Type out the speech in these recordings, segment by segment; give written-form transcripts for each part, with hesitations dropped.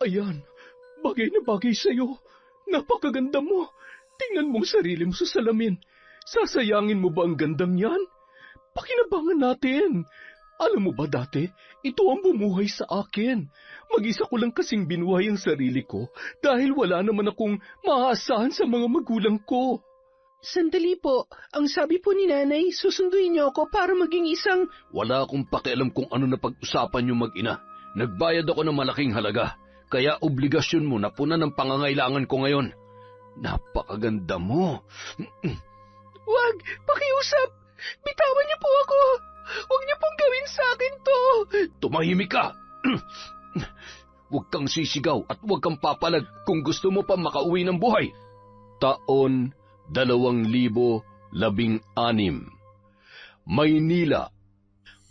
Ayan, bagay na bagay sa'yo. Napakaganda mo. Tingnan mong sarili mo sa salamin. Sasayangin mo ba ang gandang yan? Pakinabangan natin. Alam mo ba dati, ito ang bumuhay sa akin. Mag-isa ko lang kasing binuhay ang sarili ko dahil wala naman akong maaasahan sa mga magulang ko. Sandali po, ang sabi po ni nanay, susunduin niyo ako para maging isang... Wala akong pakialam kung ano na pag-usapan niyo mag-ina. Nagbayad ako ng malaking halaga, kaya obligasyon mo na punan ang pangangailangan ko ngayon. Napakaganda mo. Wag, pakiusap! Bitawan niyo po ako! Huwag niyo pong gawin sa akin to! Tumahimik ka! Huwag kang sisigaw at huwag kang papalag kung gusto mo pa makauwi ng buhay. Taon 2016. Maynila.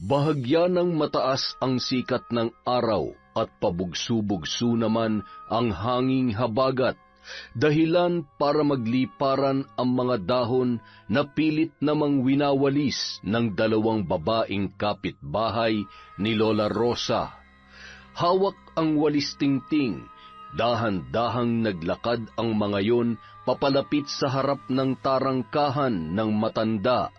Bahagya ng mataas ang sikat ng araw at pabugso-bugso naman ang hanging habagat, dahilan para magliparan ang mga dahon na pilit namang winawalis ng dalawang babaeng kapitbahay ni Lola Rosa. Hawak ang walis tingting, dahan-dahang naglakad ang mga yon papalapit sa harap ng tarangkahan ng matanda.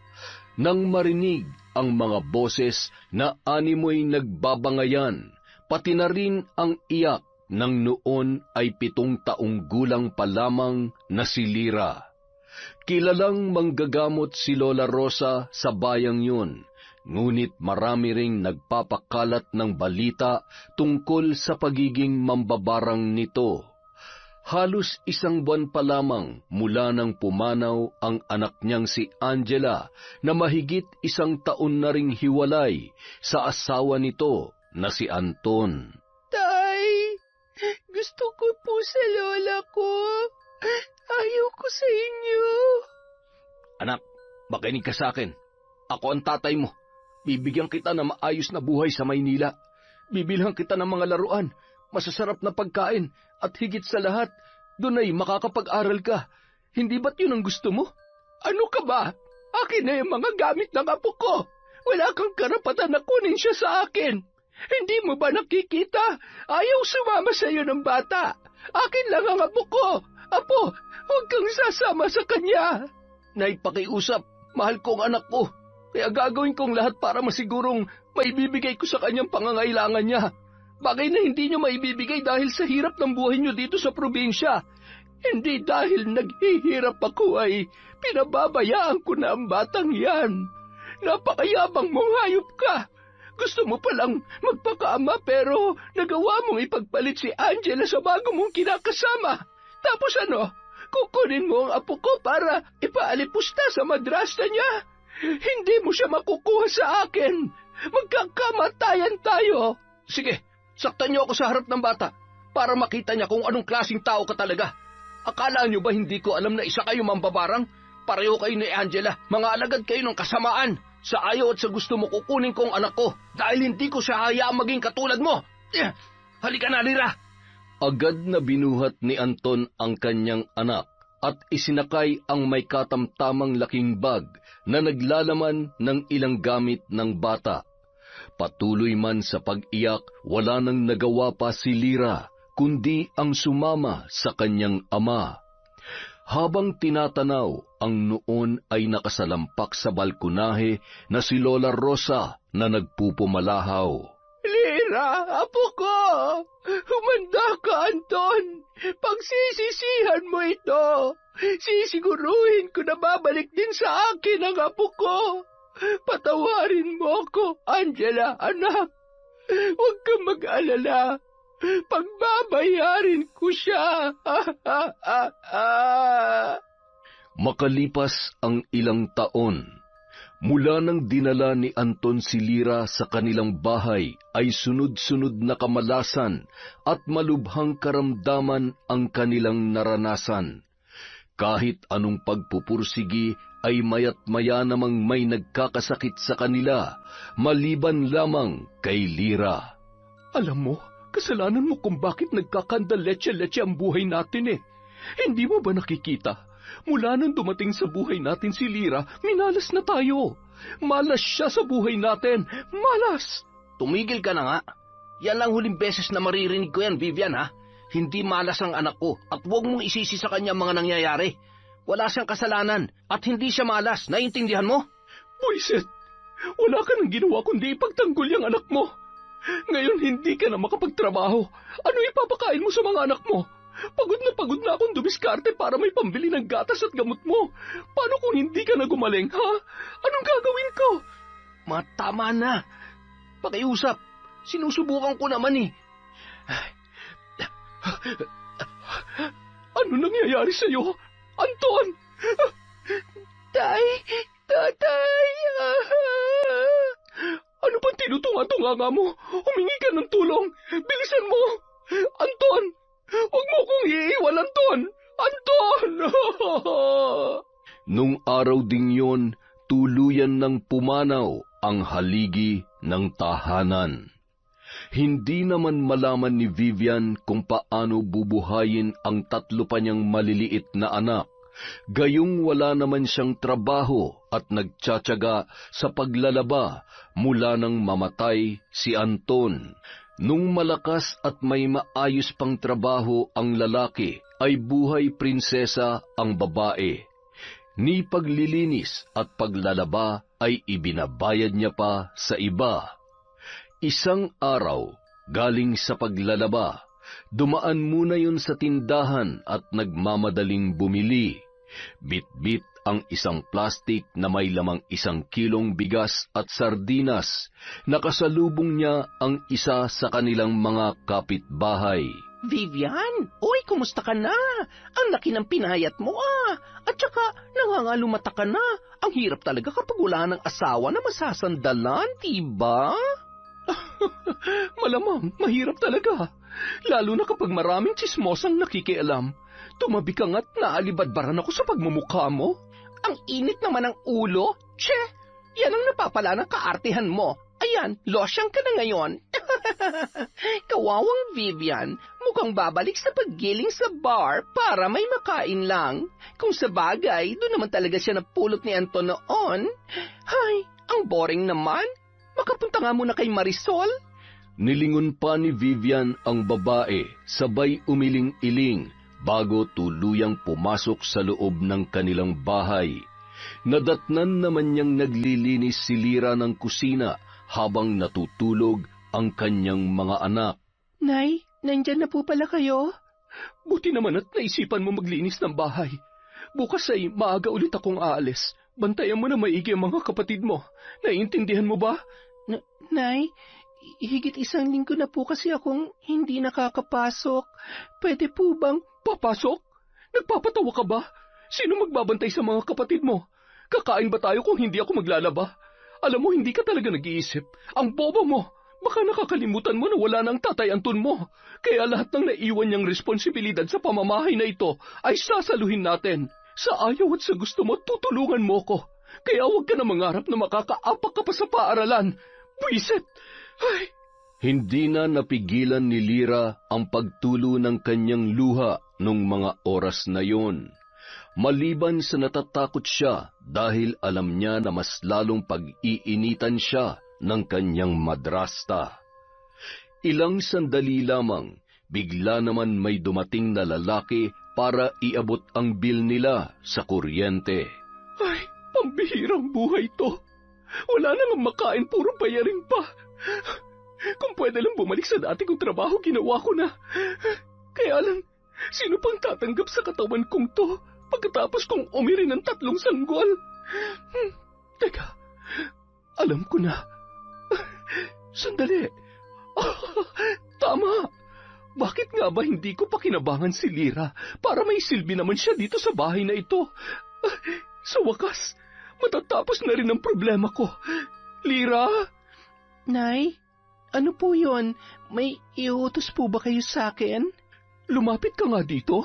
Nang marinig ang mga boses na animoy nagbabangayan, pati na rin ang iyak nang noon ay 7 taong gulang pa lamang na si Lira. Kilalang manggagamot si Lola Rosa sa bayang yun, ngunit marami ring nagpapakalat ng balita tungkol sa pagiging mambabarang nito. Halos 1 buwan pa lamang mula nang pumanaw ang anak niyang si Angela na mahigit 1 taon na ring hiwalay sa asawa nito na si Anton. Tay, gusto ko po sa lola ko. Ayaw ko sa inyo. Anak, makinig ka sa akin. Ako ang tatay mo. Bibigyan kita ng maayos na buhay sa Maynila. Bibilhan kita ng mga laruan, masasarap na pagkain, at higit sa lahat, doon ay makakapag-aral ka. Hindi ba't yun ang gusto mo? Ano ka ba? Akin na yung mga gamit ng apo ko. Wala kang karapatan na kunin siya sa akin. Hindi mo ba nakikita? Ayaw sumama sa iyo ng bata. Akin lang ang apo ko. Apo, huwag kang sasama sa kanya. Naipakiusap, mahal kong anak ko. Kaya gagawin kong lahat para masigurong maibibigay ko sa kanyang pangangailangan niya. Bagay na hindi niyo maibibigay dahil sa hirap ng buhay niyo dito sa probinsya. Hindi dahil naghihirap ako ay pinababayaan ko na ang batang yan. Napakayabang mong hayop ka. Gusto mo palang magpakaama pero nagawa mong ipagpalit si Angela sa bago mong kinakasama. Tapos ano, kukunin mo ang apo ko para ipaalipusta sa madrasta niya? Hindi mo siya makukuha sa akin. Magkakamatayan tayo. Sige, saktan niyo ako sa harap ng bata para makita niya kung anong klaseng tao ka talaga. Akala niyo ba hindi ko alam na isa kayo mambabarang? Pareho kayo ni Angela, mga alagad kayo ng kasamaan. Sa ayaw at sa gusto mo kukunin ko ang anak ko dahil hindi ko siya hayaang maging katulad mo. Halika na, Lira! Agad na binuhat ni Anton ang kanyang anak at isinakay ang may katamtamang laking bag na naglalaman ng ilang gamit ng bata. Patuloy man sa pag-iyak, wala nang nagawa pa si Lira, kundi ang sumama sa kanyang ama. Habang tinatanaw, ang noon ay nakasalampak sa balkonahe na si Lola Rosa na nagpupumalahaw. Lira, apo ko! Humanda ka, Anton! Pagsisisihan mo ito! Sisiguruhin ko na babalik din sa akin ang apo ko! Patawarin mo ako, Angela, anak! Huwag kang mag-alala! Pagbabayarin ko siya! Makalipas ang ilang taon, mula nang dinala ni Anton si Lira sa kanilang bahay ay sunod-sunod na kamalasan at malubhang karamdaman ang kanilang naranasan. Kahit anong pagpupursigi ay maya't-maya namang may nagkakasakit sa kanila, maliban lamang kay Lira. Alam mo, kasalanan mo kung bakit nagkakandaletse-letse ang buhay natin eh. Hindi mo ba nakikita? Mula nang dumating sa buhay natin si Lira, minalas na tayo. Malas siya sa buhay natin. Malas! Tumigil ka na nga. Yan lang huling beses na maririnig ko yan, Vivian, ha? Hindi malas ang anak ko at huwag mong isisi sa kanya ang mga nangyayari. Wala siyang kasalanan at hindi siya malas. Naiintindihan mo? Buisit, wala ka nang ginawa kundi ipagtanggol yung anak mo. Ngayon hindi ka na makapagtrabaho. Ano ipapakain mo sa mga anak mo? Pagod na akong dumiskarte para may pambili ng gatas at gamot mo. Paano kung hindi ka na gumaling, ha? Anong gagawin ko? Tama na. Pakiusap. Sinusubukan ko naman eh. Ano nangyayari sa'yo? Anton! Tatay! Ano bang tinutunga-tunga nga mo? Humingi ka ng tulong! Bilisan mo! Anton! Huwag mo kong iiwan, Anton! Anton! Nung araw ding yon, tuluyan ng pumanaw ang haligi ng tahanan. Hindi naman malaman ni Vivian kung paano bubuhayin ang 3 pa niyang maliliit na anak, gayong wala naman siyang trabaho at nagtsatsaga sa paglalaba mula nang mamatay si Anton. Nung malakas at may maayos pang trabaho ang lalaki, ay buhay prinsesa ang babae. Ni paglilinis at paglalaba ay ibinabayad niya pa sa iba. Isang araw, galing sa paglalaba, dumaan muna yun sa tindahan at nagmamadaling bumili. Bit-bit ang isang plastik na may lamang 1 kilong bigas at sardinas. Nakasalubong niya ang isa sa kanilang mga kapitbahay. Vivian, uy, kumusta ka na? Ang laki ng pinayat mo At saka, nangangalumata ka na. Ang hirap talaga kapag wala ng asawa na masasandalan, diba? Malamang, mahirap talaga. Lalo na kapag maraming tsismosang nakikialam. Tumabi ka nga't naalibadbaran ako sa pagmumukha mo. Ang init naman ng ulo. Tse, yan ang napapala ng kaartehan mo. Ayan, losyang ka na ngayon. Kawawang Vivian, mukhang babalik sa paggiling sa bar para may makain lang. Kung sa bagay, doon naman talaga siya napulot ni Anton noon. Hay, ang boring naman. Makapunta nga muna kay Marisol. Nilingon pa ni Vivian ang babae, sabay umiling-iling bago tuluyang pumasok sa loob ng kanilang bahay. Nadatnan naman niyang naglilinis si Lira ng kusina habang natutulog ang kanyang mga anak. Nay, nandyan na po pala kayo? Buti naman at naisipan mo maglinis ng bahay. Bukas ay maaga ulit akong aalis. Bantayan mo na maigi ang mga kapatid mo. Naiintindihan mo ba? Nay, higit 1 linggo na po kasi akong hindi nakakapasok. Pwede po bang... Papasok? Nagpapatawa ka ba? Sino magbabantay sa mga kapatid mo? Kakain ba tayo kung hindi ako maglalaba? Alam mo, hindi ka talaga nag-iisip. Ang bobo mo. Baka nakakalimutan mo na wala nang tatay Anton mo. Kaya lahat ng naiwan niyang responsibilidad sa pamamahay na ito ay sasaluhin natin. Sa ayaw at sa gusto mo, tutulungan mo ko. Kaya huwag ka na mangarap na makakaapak ka pa sa paaralan. Buisit! Ay! Hindi na napigilan ni Lira ang pagtulo ng kanyang luha nung mga oras na yon. Maliban sa natatakot siya dahil alam niya na mas lalong pag-iinitan siya ng kanyang madrasta. Ilang sandali lamang, bigla naman may dumating na lalaki para iabot ang bil nila sa kuryente. Ay, pambihirang buhay to. Wala nang makain, puro bayarin pa. Kung pwede lang bumalik sa dati kong trabaho, ginawa ko na. Kaya lang, sino pang tatanggap sa katawan kong to pagkatapos kong umiri ng 3 sanggol? Teka, alam ko na. Sandali. Tama. Bakit nga ba hindi ko pakinabangan si Lira para may silbi naman siya dito sa bahay na ito? Sa wakas, matatapos na rin ang problema ko. Lira? Nay, ano po yon? May iutos po ba kayo sa akin? Lumapit ka nga dito.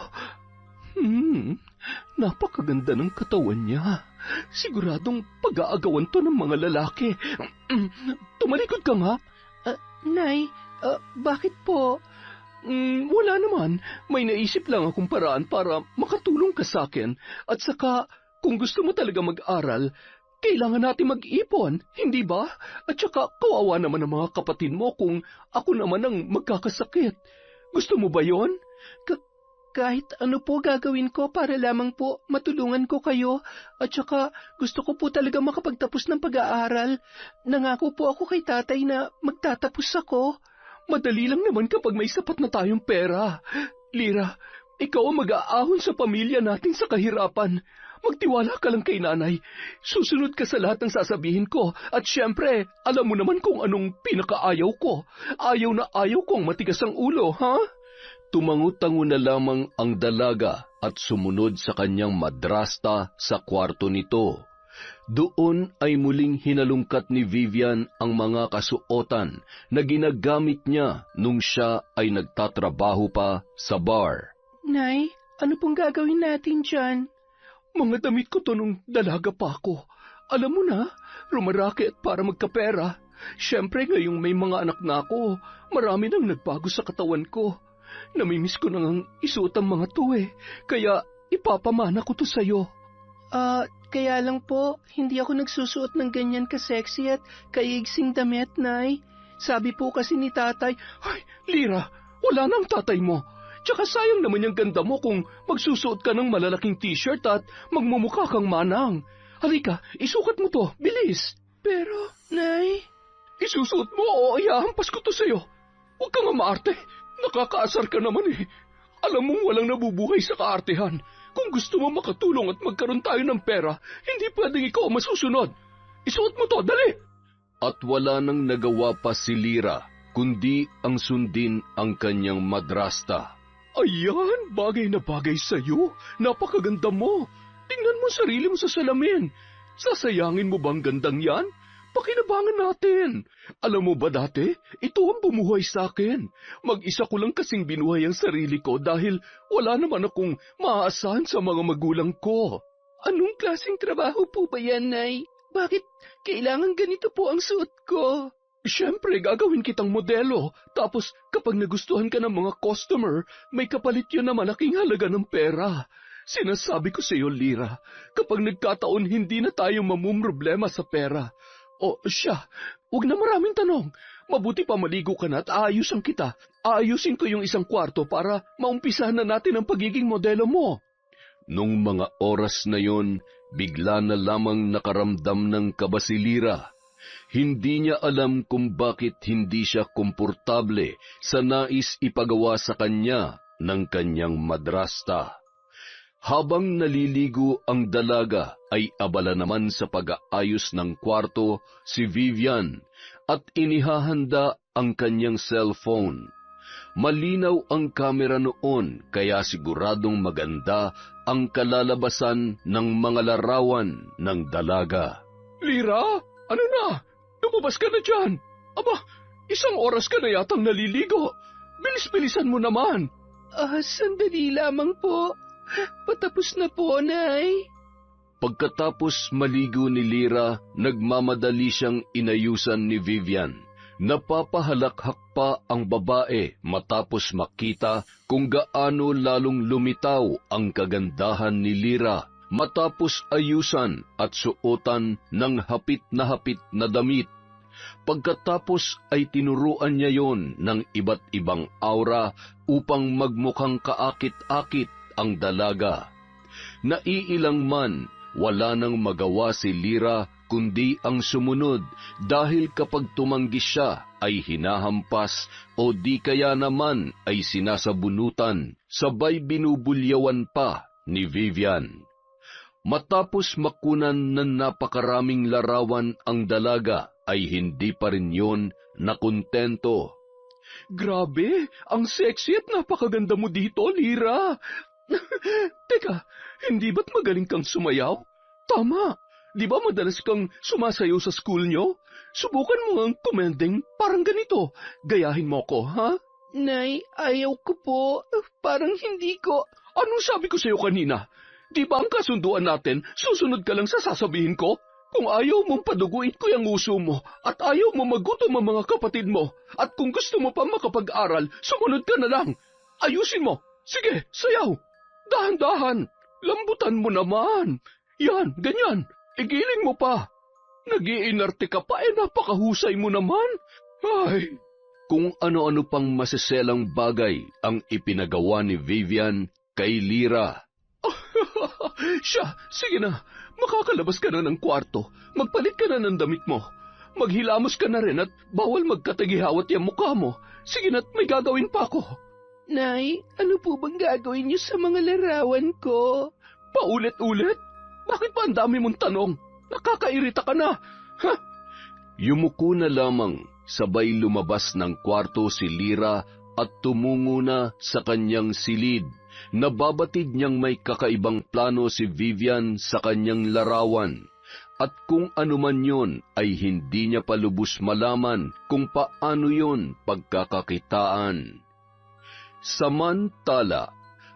Napakaganda ng katawan niya. Siguradong pag-aagawan to ng mga lalaki. Tumalikod ka nga. Nay, bakit po? Wala naman. May naisip lang akong paraan para makatulong ka sa akin. At saka, kung gusto mo talaga mag-aral, kailangan natin mag-ipon, hindi ba? At saka, kawawa naman ang mga kapatid mo kung ako naman ang magkakasakit. Gusto mo ba yon? Kahit ano po gagawin ko para lamang po matulungan ko kayo at saka gusto ko po talaga makapagtapos ng pag-aaral. Nangako po ako kay tatay na magtatapos ako. Madali lang naman kapag may sapat na tayong pera. Lira, ikaw ang mag-aahon sa pamilya natin sa kahirapan. Magtiwala ka lang kay nanay. Susunod ka sa lahat ng sasabihin ko. At syempre, alam mo naman kung anong pinakaayaw ko. Ayaw na ayaw kong matigas ang ulo, ha? Tumango-tango na lamang ang dalaga at sumunod sa kanyang madrasta sa kwarto nito. Doon ay muling hinalungkat ni Vivian ang mga kasuotan na ginagamit niya nung siya ay nagtatrabaho pa sa bar. Nay, ano pong gagawin natin dyan? Mga damit ko to nung dalaga pa ako. Alam mo na, rumaraket para magkapera. Siyempre ngayong may mga anak na ako, marami nang nagbago sa katawan ko. Namimiss ko nang isuot ang mga to kaya ipapamana ko to sa'yo. Kaya lang po, hindi ako nagsusuot ng ganyan ka-sexy at kaigsing damit, Nay. Sabi po kasi ni tatay, Ay, Lira, wala nang tatay mo. Tsaka sayang naman yung ganda mo kung magsusuot ka ng malalaking t-shirt at magmumukha kang manang. Halika, isukat mo to, bilis. Pero, Nay... Isusuot mo o iahampas ko to sa'yo. Huwag kang maarte. Nakakaasar ka naman Alam mong walang nabubuhay sa kaartehan. Kung gusto mo makatulong at magkaroon tayo ng pera, hindi pwedeng ikaw ang masusunod. Isuot mo to, dali! At wala nang nagawa pa si Lira, kundi ang sundin ang kanyang madrasta. Ayan, bagay na bagay sa'yo. Napakaganda mo. Tingnan mo sarili mo sa salamin. Sasayangin mo bang gandang yan? Pakinabangan natin. Alam mo ba dati, ito ang bumuhay sa akin. Mag-isa ko lang kasing binuhay ang sarili ko dahil wala naman akong maaasahan sa mga magulang ko. Anong klaseng trabaho po ba yan, Nay? Bakit kailangan ganito po ang suot ko? Siyempre, gagawin kitang modelo. Tapos, kapag nagustuhan ka ng mga customer, may kapalit yun na malaking halaga ng pera. Sinasabi ko sa iyo, Lira, kapag nagkataon hindi na tayo mamumroblema sa pera. O siya, huwag na maraming tanong. Mabuti pa maligo ka na at aayusan kita. Aayusin ko yung isang kwarto para maumpisahan na natin ang pagiging modelo mo. Nung mga oras na yon, bigla na lamang nakaramdam ng kaba si Lira. Hindi niya alam kung bakit hindi siya komportable sa nais ipagawa sa kanya ng kanyang madrasta. Habang naliligo ang dalaga ay abala naman sa pag-aayos ng kwarto si Vivian at inihahanda ang kanyang cellphone. Malinaw ang kamera noon kaya siguradong maganda ang kalalabasan ng mga larawan ng dalaga. Lira, ano na? Lumabas ka na dyan. Aba, 1 oras ka na yatang naliligo. Bilis-bilisan mo naman. Sandali lamang po. Patapos na po, Nay. Pagkatapos maligo ni Lira, nagmamadali siyang inayusan ni Vivian. Napapahalakhak pa ang babae matapos makita kung gaano lalong lumitaw ang kagandahan ni Lira matapos ayusan at suotan ng hapit na damit. Pagkatapos ay tinuruan niya yon ng iba't ibang aura upang magmukhang kaakit-akit ang dalaga. Naiilang man, wala nang magawa si Lira kundi ang sumunod dahil kapag tumanggi siya ay hinahampas o di kaya naman ay sinasabunutan, sabay binubulyawan pa ni Vivian. Matapos makunan ng napakaraming larawan ang dalaga ay hindi pa rin yun nakontento. Grabe, ang sexy at napakaganda mo dito, Lira. Teka, hindi ba't magaling kang sumayaw? Tama, di ba madalas kang sumasayaw sa school nyo? Subukan mo ang tumending parang ganito. Gayahin mo ko, ha? Nay, ayaw ko po. Parang hindi ko... Anong sabi ko sa'yo kanina? Di ba ang kasunduan natin, susunod ka lang sa sasabihin ko? Kung ayaw mong paduguin ko yung uso mo at ayaw mo magutom ang mga kapatid mo at kung gusto mo pa makapag-aral, sumunod ka na lang. Ayusin mo. Sige, sayaw. Dahan-dahan. Lambutan mo naman. Yan, ganyan. Igiling mo pa. Nag-iinarte ka pa napakahusay mo naman. Ay, kung ano-ano pang maseselang bagay ang ipinagawa ni Vivian kay Lyra. Siya, sige na. Makakalabas ka na ng kwarto. Magpalit ka na ng damit mo. Maghilamos ka na rin at bawal magkatagihawat yung mukha mo. Sige na't may gagawin pa ako. Nay, ano po bang gagawin niyo sa mga larawan ko? Paulit-ulit? Bakit pa ang dami mong tanong? Nakakairita ka na. Ha? Yumuko na lamang, sabay lumabas ng kwarto si Lyra at tumungo na sa kanyang silid. Nababatid niyang may kakaibang plano si Vivian sa kanyang larawan. At kung ano man yun ay hindi niya palubos malaman kung paano yun pagkakakitaan. Samantala,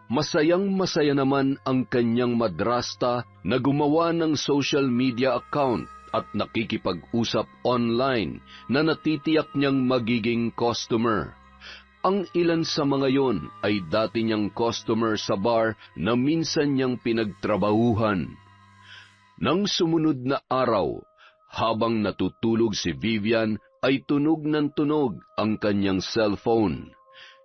masayang-masaya naman ang kanyang madrasta na gumawa ng social media account at nakikipag-usap online na natitiyak niyang magiging customer. Ang ilan sa mga yon ay dati niyang customer sa bar na minsan niyang pinagtrabahuhan. Nang sumunod na araw, habang natutulog si Vivian ay tunog ng tunog ang kanyang cellphone.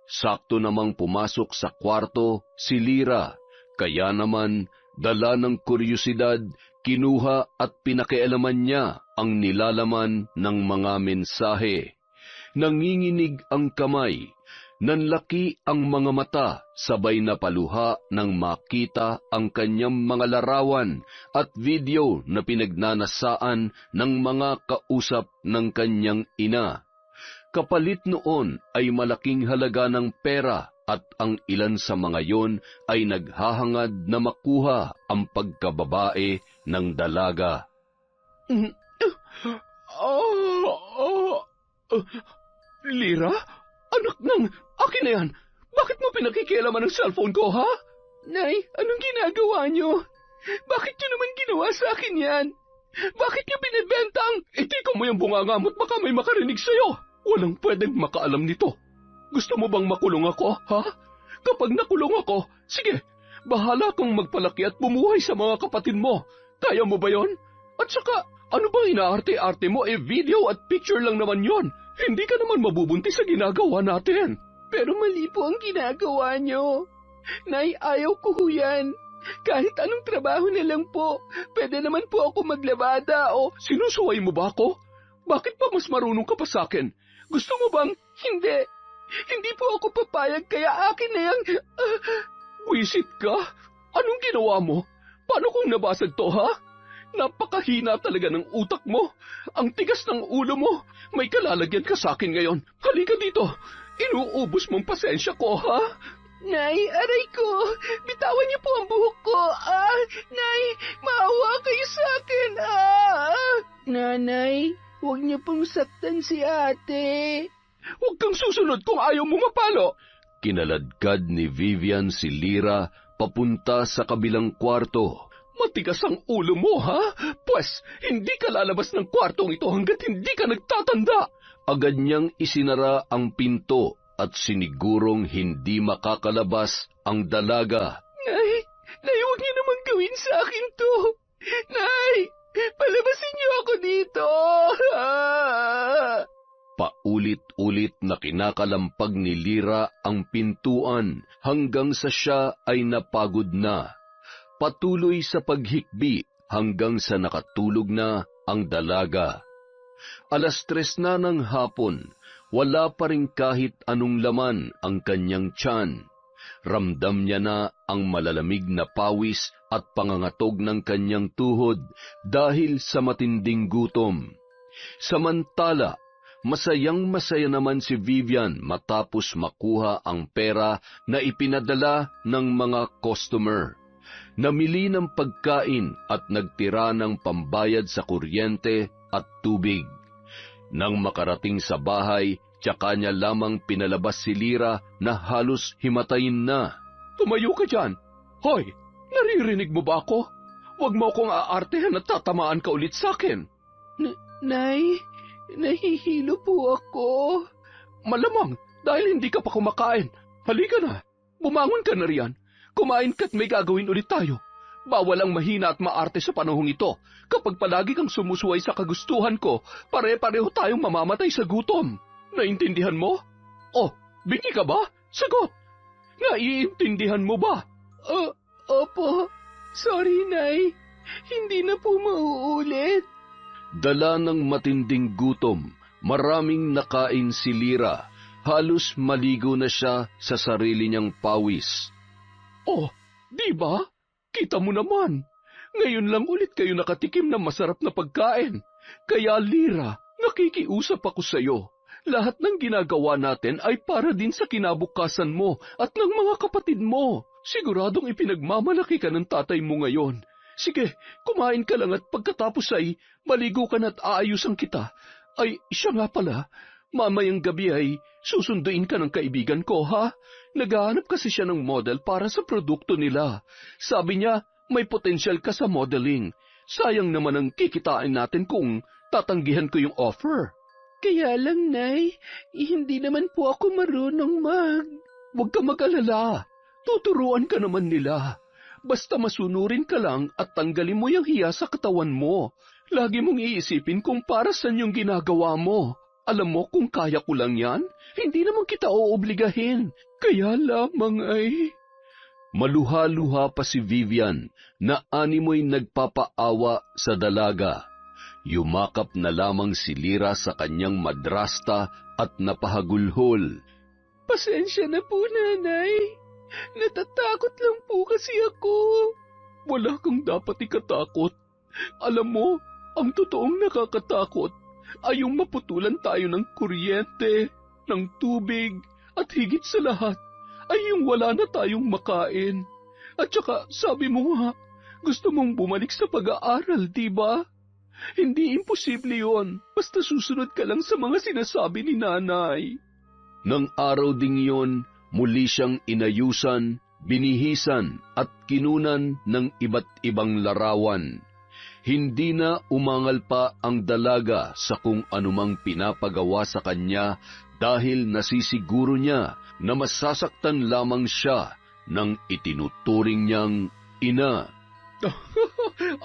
Sakto namang pumasok sa kwarto si Lyra, kaya naman dala ng kuryosidad, kinuha at pinakialaman niya ang nilalaman ng mga mensahe. Nanginginig ang kamay, nanlaki ang mga mata, sabay na paluha nang makita ang kanyang mga larawan at video na pinagnanasaan ng mga kausap ng kanyang ina. Kapalit noon ay malaking halaga ng pera at ang ilan sa mga yon ay naghahangad na makuha ang pagkababae ng dalaga. Lyra? Anak ng... Akin na yan! Bakit mo pinakikialaman ng cellphone ko, ha? Nay, anong ginagawa niyo? Bakit niyo naman ginawa sa akin yan? Bakit niyo binibentang? Itikan mo yung bunganga mo't baka may makarinig sa'yo. Walang pwedeng makaalam nito. Gusto mo bang makulong ako, ha? Kapag nakulong ako, sige, bahala kang magpalaki at bumuhay sa mga kapatid mo. Kaya mo ba yon? At saka, ano bang inaarte-arte mo? Video at picture lang naman yon. Hindi ka naman mabubuntis sa ginagawa natin. Pero mali po ang ginagawa niyo. Nay, ayaw ko yan. Kahit anong trabaho na lang po, pwede naman po ako maglabada o... Sinusuway mo ba ako? Bakit pa mas marunong ka pa sa akin? Gusto mo bang... Hindi. Hindi po ako papayag kaya akin na yang... Wisit ka? Anong ginawa mo? Paano kung nabasag to, ha? Napakahina talaga ng utak mo. Ang tigas ng ulo mo. May kalalagyan ka sa akin ngayon. Halika dito. Inuubos mong pasensya ko, ha? Nay, aray ko. Bitawan niyo po ang buhok ko. Nay, maawa kayo sa akin. Nanay, huwag niyo pong saktan si ate. Huwag kang susunod kung ayaw mo mapalo. Kinaladkad ni Vivian si Lyra papunta sa kabilang kwarto. Matigas ang ulo mo, ha? Pwes, hindi ka lalabas ng kwartong ito hanggat hindi ka nagtatanda. Agad niyang isinara ang pinto at sinigurong hindi makakalabas ang dalaga. Nay, huwag niyo naman gawin sa akin to. Nay, palabasin niyo ako dito. Paulit-ulit na kinakalampag ni Lyra ang pintuan hanggang sa siya ay napagod na. Patuloy sa paghikbi hanggang sa nakatulog na ang dalaga. 3:00 na ng hapon, wala pa rin kahit anong laman ang kanyang tiyan. Ramdam niya na ang malalamig na pawis at pangangatog ng kanyang tuhod dahil sa matinding gutom. Samantala, masayang-masaya naman si Vivian matapos makuha ang pera na ipinadala ng mga customer. Namili ng pagkain at nagtira ng pambayad sa kuryente at tubig. Nang makarating sa bahay, tsaka niya lamang pinalabas si Lyra na halos himatayin na. Tumayo ka dyan. Hoy, naririnig mo ba ako? Huwag mo akong aartehan at tatamaan ka ulit sa akin. Nay, nahihilo po ako. Malamang, dahil hindi ka pa kumakain. Halika na, bumangon ka na riyan. Kumain ka't may gagawin ulit tayo. Bawal ang mahina at maarte sa panahong ito. Kapag palagi kang sumusuway sa kagustuhan ko, pare-pareho tayong mamamatay sa gutom. Naintindihan mo? Oh, bingi ka ba? Sagot! Naiintindihan mo ba? Opo. Sorry, Nay. Hindi na po mauulit. Dala ng matinding gutom, maraming nakain si Lyra. Halos maligo na siya sa sarili niyang pawis. Oh, di ba? Kita mo naman. Ngayon lang ulit kayo nakatikim ng masarap na pagkain. Kaya Lyra, nakikiusap ako sa'yo. Lahat ng ginagawa natin ay para din sa kinabukasan mo at ng mga kapatid mo. Siguradong ipinagmamalaki ka ng tatay mo ngayon. Sige, kumain ka lang at pagkatapos ay maligo ka na at aayusan kita. Ay, siya nga pala, mamayang gabi ay susunduin ka ng kaibigan ko, ha? Naghahanap kasi siya ng model para sa produkto nila. Sabi niya, may potensyal ka sa modeling. Sayang naman ang kikitain natin kung tatanggihan ko yung offer. Kaya lang, Nay, hindi naman po ako marunong Huwag ka mag-alala. Tuturuan ka naman nila. Basta masunurin ka lang at tanggalin mo yung hiya sa katawan mo. Lagi mong iisipin kung para saan yung ginagawa mo. Alam mo kung kaya ko lang yan, hindi naman kita oobligahin. Kaya lamang ay... Maluha-luha pa si Vivian na animoy nagpapaawa sa dalaga. Yumakap na lamang si Lyra sa kanyang madrasta at napahagulhol. Pasensya na po, Nanay. Natatakot lang po kasi ako. Wala kang dapat ikatakot. Alam mo, ang totoong nakakatakot ay yung maputulan tayo ng kuryente, ng tubig, at higit sa lahat ay yung wala na tayong makain. At saka, sabi mo nga, gusto mong bumalik sa pag-aaral, di ba? Hindi imposible yon, basta susunod ka lang sa mga sinasabi ni Nanay. Nang araw ding iyon, muli siyang inayusan, binihisan at kinunan ng iba't ibang larawan. Hindi na umangal pa ang dalaga sa kung anumang pinapagawa sa kanya dahil nasisiguro niya na masasaktan lamang siya ng itinuturing niyang ina.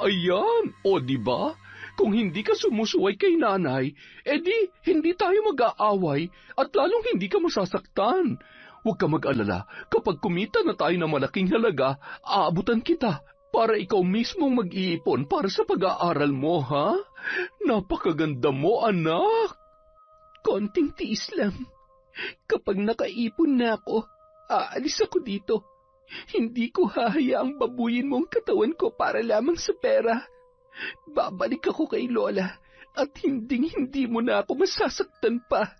Ayan, o di ba? Kung hindi ka sumusuway kay Nanay, edi hindi tayo mag-aaway at lalong hindi ka masasaktan. Huwag ka mag-alala, kapag kumita na tayo ng malaking halaga, aabutan kita para ikaw mismong mag-iipon para sa pag-aaral mo, ha? Napakaganda mo, anak! Konting tiis lang. Kapag nakaipon na ako, aalis ako dito. Hindi ko hahayaang babuyin mo ang katawan ko para lamang sa pera. Babalik ako kay Lola at hindi mo na ako masasaktan pa.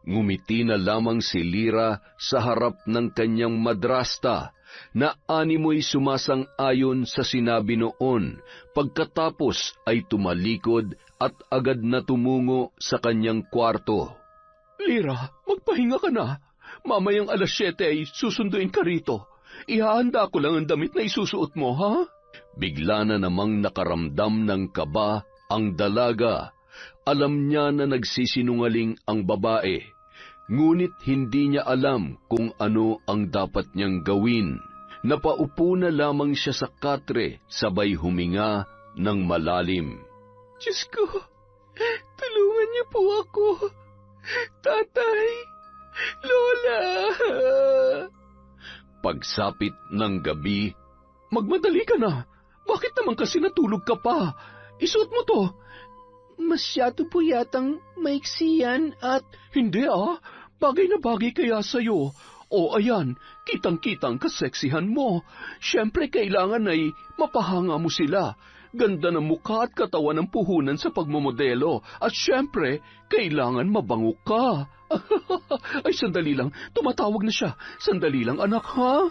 Ngumiti na lamang si Lyra sa harap ng kanyang madrasta na animoy sumasang-ayon sa sinabi noon, pagkatapos ay tumalikod at agad na tumungo sa kanyang kwarto. Lyra, magpahinga ka na. Mamayang 7:00 ay susunduin ka rito. Ihahanda ko lang ang damit na isusuot mo, ha? Bigla na namang nakaramdam ng kaba ang dalaga. Alam niya na nagsisinungaling ang babae, ngunit hindi niya alam kung ano ang dapat niyang gawin. Napaupo na lamang siya sa katre, sabay huminga ng malalim. Diyos ko, tulungan niyo po ako. Tatay, Lola. Pagsapit ng gabi, magmadali ka na. Bakit naman kasi natulog ka pa? Isuot mo to. Masyado po yatang maiksi yan at... Hindi bagay na bagay kaya sa'yo. O ayan, kitang-kitang kaseksihan mo. Siyempre kailangan ay mapahanga mo sila. Ganda ng mukha at katawan ng puhunan sa pagmomodelo. At siyempre, kailangan mabango ka. Ay, sandali lang. Tumatawag na siya. Sandali lang, anak, ha?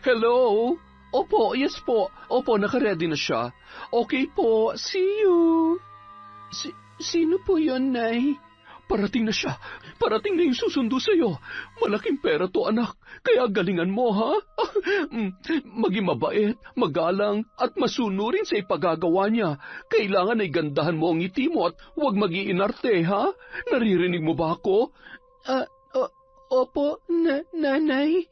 Hello? Opo, yes po. Opo, nakaredy na siya. Okay po, see you. Sino po yun, Nay? Parating na siya. Parating na yung susundo sa'yo. Malaking pera to, anak. Kaya galingan mo, ha? Maging mabait, magalang, at masunurin sa ipagagawa niya. Kailangan ay gandahan mo ang ngiti mo at huwag mag-iinarte, ha? Naririnig mo ba ako? Opo, Nanay.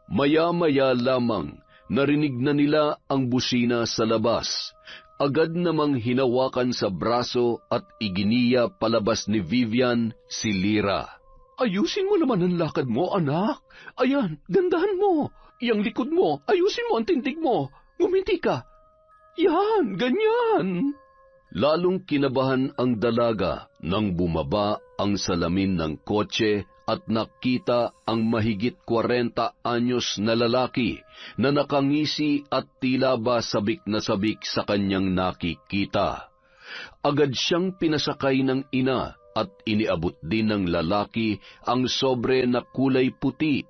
Maya-maya lamang, narinig na nila ang busina sa labas. Agad namang hinawakan sa braso at iginiya palabas ni Vivian si Lyra. Ayusin mo naman ang lakad mo, anak. Ayan, gandahan mo. Yang likod mo, ayusin mo ang tindig mo. Nguminti ka. Yan, ganyan. Lalong kinabahan ang dalaga nang bumaba ang salamin ng kotse at nakita ang mahigit 40 anyos na lalaki na nakangisi at tila ba sabik na sabik sa kanyang nakikita. Agad siyang pinasakay ng ina at iniabot din ng lalaki ang sobre na kulay puti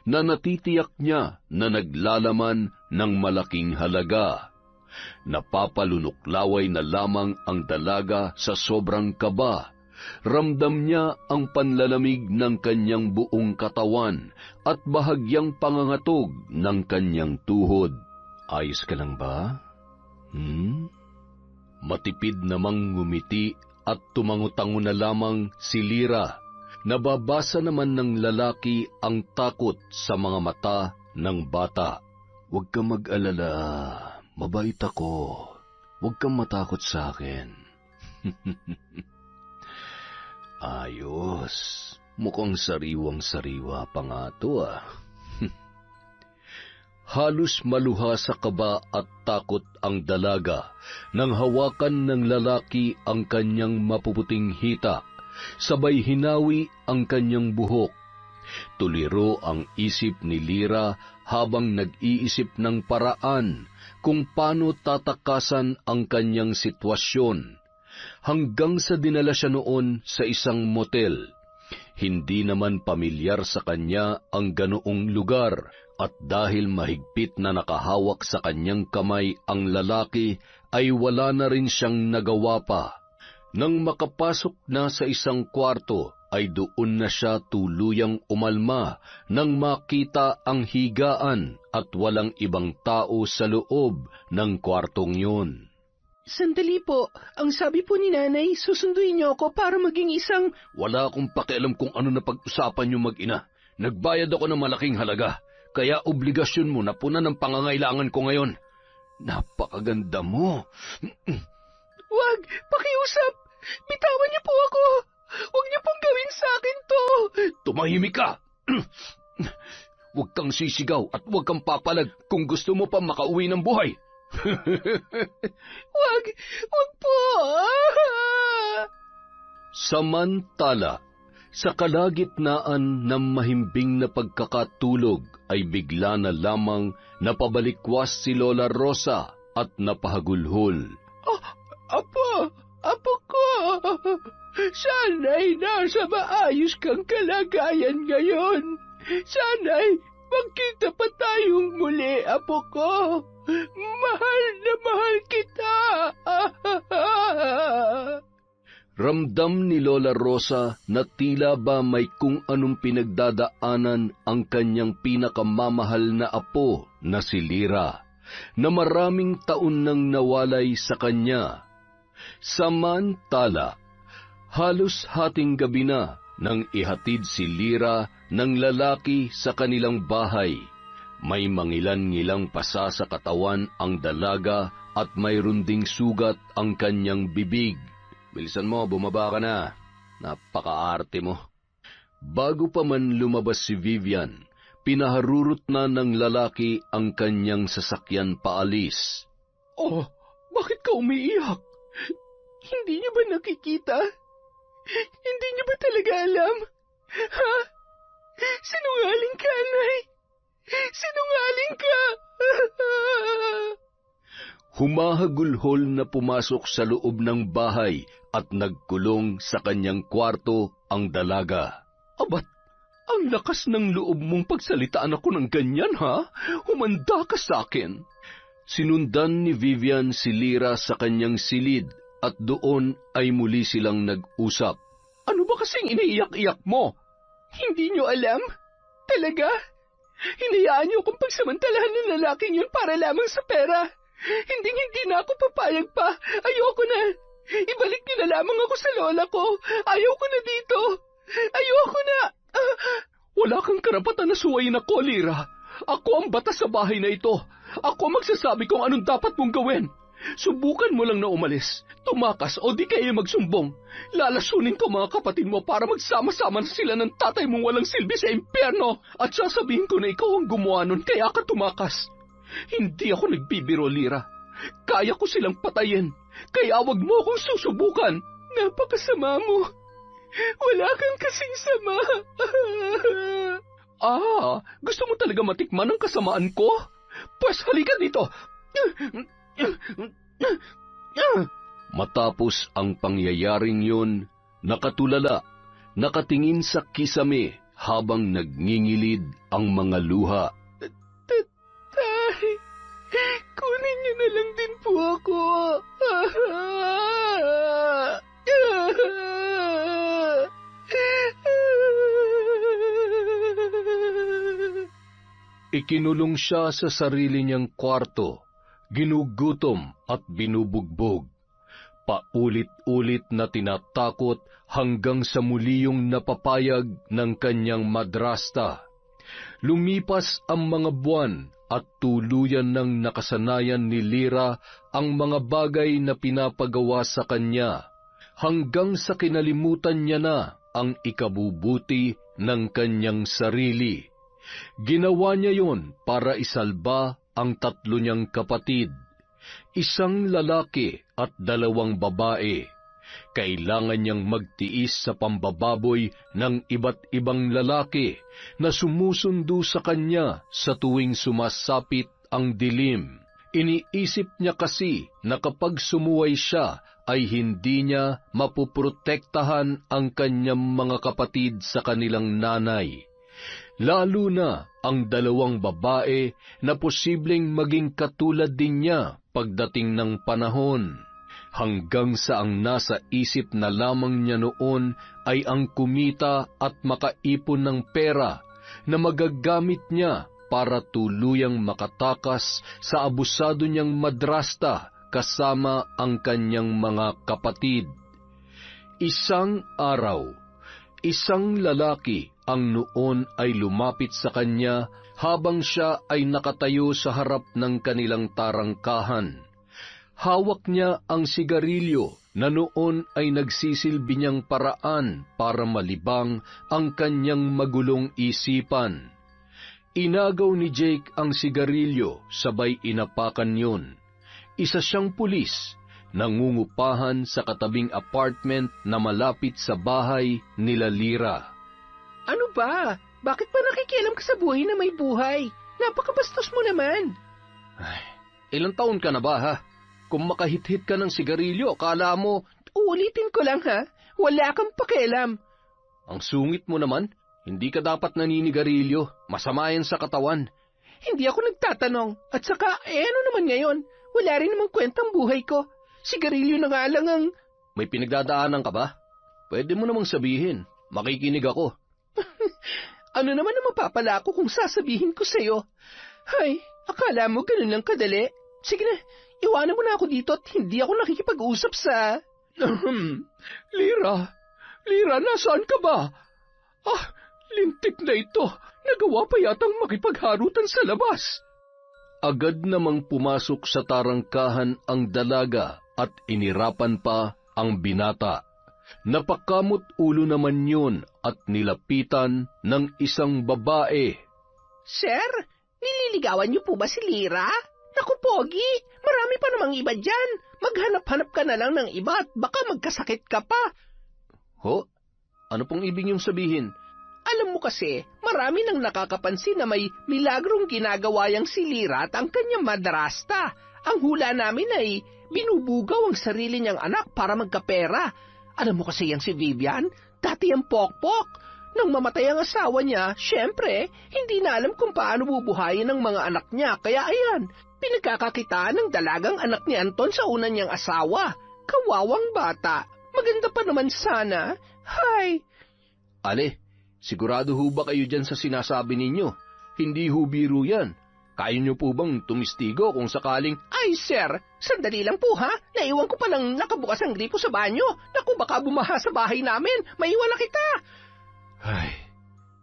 na natitiyak niya na naglalaman ng malaking halaga. Napapalunuklaway na lamang ang dalaga sa sobrang kaba. Ramdam niya ang panlalamig ng kanyang buong katawan at bahagyang pangangatog ng kanyang tuhod. Ayos ka lang ba? Matipid namang ngumiti at tumango-tango na lamang si Lyra. Nababasa naman ng lalaki ang takot sa mga mata ng bata. Huwag kang mag-alala, mabait ako. Huwag kang matakot sa akin. Ayos, mukhang sariwang-sariwa pa nga to Halos maluha sa kaba at takot ang dalaga nang hawakan ng lalaki ang kanyang mapuputing hita, sabay hinawi ang kanyang buhok. Tuliro ang isip ni Lyra habang nag-iisip ng paraan kung paano tatakasan ang kanyang sitwasyon, hanggang sa dinala siya noon sa isang motel. Hindi naman pamilyar sa kanya ang ganoong lugar, at dahil mahigpit na nakahawak sa kanyang kamay ang lalaki, ay wala na rin siyang nagawa pa. Nang makapasok na sa isang kwarto, ay doon na siya tuluyang umalma nang makita ang higaan at walang ibang tao sa loob ng kwartong yun. Sandali po, ang sabi po ni nanay, susunduin niyo ako para maging isang... Wala akong pakialam kung ano na pag-usapan niyo mag-ina. Nagbayad ako ng malaking halaga, kaya obligasyon mo na punan ang pangangailangan ko ngayon. Napakaganda mo. Wag, pakiusap! Bitawan niyo po ako! Huwag niyo pong gawin sa akin to! Tumahimik ka! Huwag kang sisigaw at huwag kang papalag kung gusto mo pa makauwi ng buhay. Wag po! Samantala, sa kalagitnaan ng mahimbing na pagkakatulog ay bigla na lamang napabalikwas si Lola Rosa at napahagulhol. Apo ko! Sana'y nasa maayos kang kalagayan ngayon. Sana'y magkita pa tayong muli, apo ko. Mahal na mahal kita. Ramdam ni Lola Rosa na tila ba may kung anong pinagdadaanan ang kanyang pinakamamahal na apo na si Lyra, na maraming taon nang nawalay sa kanya. Samantala, halos hating gabi na nang ihatid si Lyra ng lalaki sa kanilang bahay. May mangilan-ngilang pasa sa katawan ang dalaga at mayroon ding sugat ang kanyang bibig. Bilisan mo, bumaba ka na. Napakaarte mo. Bago pa man lumabas si Vivian, pinaharurot na ng lalaki ang kanyang sasakyan paalis. Oh, bakit ka umiiyak? Hindi niyo ba nakikita? Hindi niyo ba talaga alam? Ha? Sinungaling ka, Nay! Sinungaling ka! Humahagulhol na pumasok sa loob ng bahay at nagkulong sa kanyang kwarto ang dalaga. Abat, ang lakas ng loob mong pagsalitaan ako ng ganyan, ha? Humanda ka sa akin. Sinundan ni Vivian si Lyra sa kanyang silid at doon ay muli silang nag-usap. Ano ba kasing iniiyak-iyak mo? Hindi niyo alam? Talaga? Hinayaan niyo akong pagsamantalahan ng lalaking yun para lamang sa pera. Hindi na ako papayag pa. Ayoko na. Ibalik niyo na lamang ako sa lola ko. Ayoko na dito. Ayoko na. Wala kang karapatan na suwayin ako, Lyra. Ako ang batas sa bahay na ito. Ako magsasabi kung anong dapat mong gawin. Subukan mo lang na umalis, tumakas o di kaya magsumbong. Lalasunin ko mga kapatid mo para magsama-sama na sila ng tatay mong walang silbi sa impyerno. At sasabihin ko na ikaw ang gumawa nun kaya ka tumakas. Hindi ako nagbibiro, Lyra. Kaya ko silang patayin. Kaya wag mo akong susubukan. Napakasama mo. Wala kang kasing sama. Gusto mo talaga matikman ang kasamaan ko? Pues halika dito. Matapos ang pangyayaring yun, nakatulala, nakatingin sa kisame habang nagngingilid ang mga luha. Tay, kunin niyo na lang din po ako. Ikinulong siya sa sarili niyang kwarto, ginugutom at binubugbog. Paulit-ulit na tinatakot hanggang sa muli yung napapayag ng kanyang madrasta. Lumipas ang mga buwan at tuluyan ng nakasanayan ni Lyra ang mga bagay na pinapagawa sa kanya, hanggang sa kinalimutan niya na ang ikabubuti ng kanyang sarili. Ginawa niya yon para isalba ang 3 niyang kapatid, 1 lalaki at 2 babae. Kailangan niyang magtiis sa pambababoy ng iba't ibang lalaki na sumusundo sa kanya sa tuwing sumasapit ang dilim. Iniisip niya kasi na kapag sumuway siya ay hindi niya mapuprotektahan ang kanyang mga kapatid sa kanilang nanay. Lalo na ang 2 babae na posibleng maging katulad din niya pagdating ng panahon. Hanggang sa ang nasa isip na lamang niya noon ay ang kumita at makaipon ng pera na magagamit niya para tuluyang makatakas sa abusado niyang madrasta kasama ang kanyang mga kapatid. Isang araw, 1 lalaki ang noon ay lumapit sa kanya habang siya ay nakatayo sa harap ng kanilang tarangkahan. Hawak niya ang sigarilyo na noon ay nagsisilbi niyang paraan para malibang ang kanyang magulong isipan. Inagaw ni Jake ang sigarilyo, sabay inapakan yun. Isa siyang pulis, nangungupahan sa katabing apartment na malapit sa bahay nila Lyra. Ano ba? Bakit pa nakikialam ka sa buhay na may buhay? Napakabastos mo naman. Ay, ilang taon ka na ba, ha? Kung makahit-hit ka ng sigarilyo, akala mo... Uulitin ko lang, ha? Wala kang pakialam. Ang sungit mo naman. Hindi ka dapat naninigarilyo. Masama yan sa katawan. Hindi ako nagtatanong. At saka, ano naman ngayon? Wala rin namang kwentang buhay ko. Sigarilyo na nga lang ang... May pinagdadaanan ka ba? Pwede mo namang sabihin. Makikinig ako. Ano naman ang mapapala ko kung sasabihin ko sa'yo? Hay, akala mo ganun lang kadali? Sige na, iwanan mo na ako dito at hindi ako nakikipag-usap sa... Lyra, nasaan ka ba? Lintik na ito. Nagawa pa yatang makipagharutan sa labas. Agad namang pumasok sa tarangkahan ang dalaga at inirapan pa ang binata. Napakamot ulo naman yun at nilapitan ng isang babae. Sir, nililigawan niyo po ba si Lyra? Naku, Pogi, marami pa namang iba dyan. Maghanap-hanap ka na lang ng iba at baka magkasakit ka pa. Ho? Ano pong ibig niyong sabihin? Alam mo kasi, marami nang nakakapansin na may milagrong ginagawa yang si Lyra at ang kanyang madrasta. Ang hula namin ay binubugaw ang sarili niyang anak para magkapera. Alam mo kasi yang si Vivian, dati ang pokpok. Nang mamatay ang asawa niya, syempre, hindi na alam kung paano bubuhayin ang mga anak niya. Kaya ayan, pinagkakakitaan ng dalagang anak ni Anton sa una niyang asawa. Kawawang bata. Maganda pa naman sana. Hay! Ale, sigurado ho ba kayo dyan sa sinasabi ninyo? Hindi ho biro yan. Kaya niyo po bang tumistigo kung sakaling... Ay, sir, sandali lang po ha. Naiwan ko palang nakabukas ang gripo sa banyo. Naku, baka bumaha sa bahay namin. Maiwan na kita. Ay,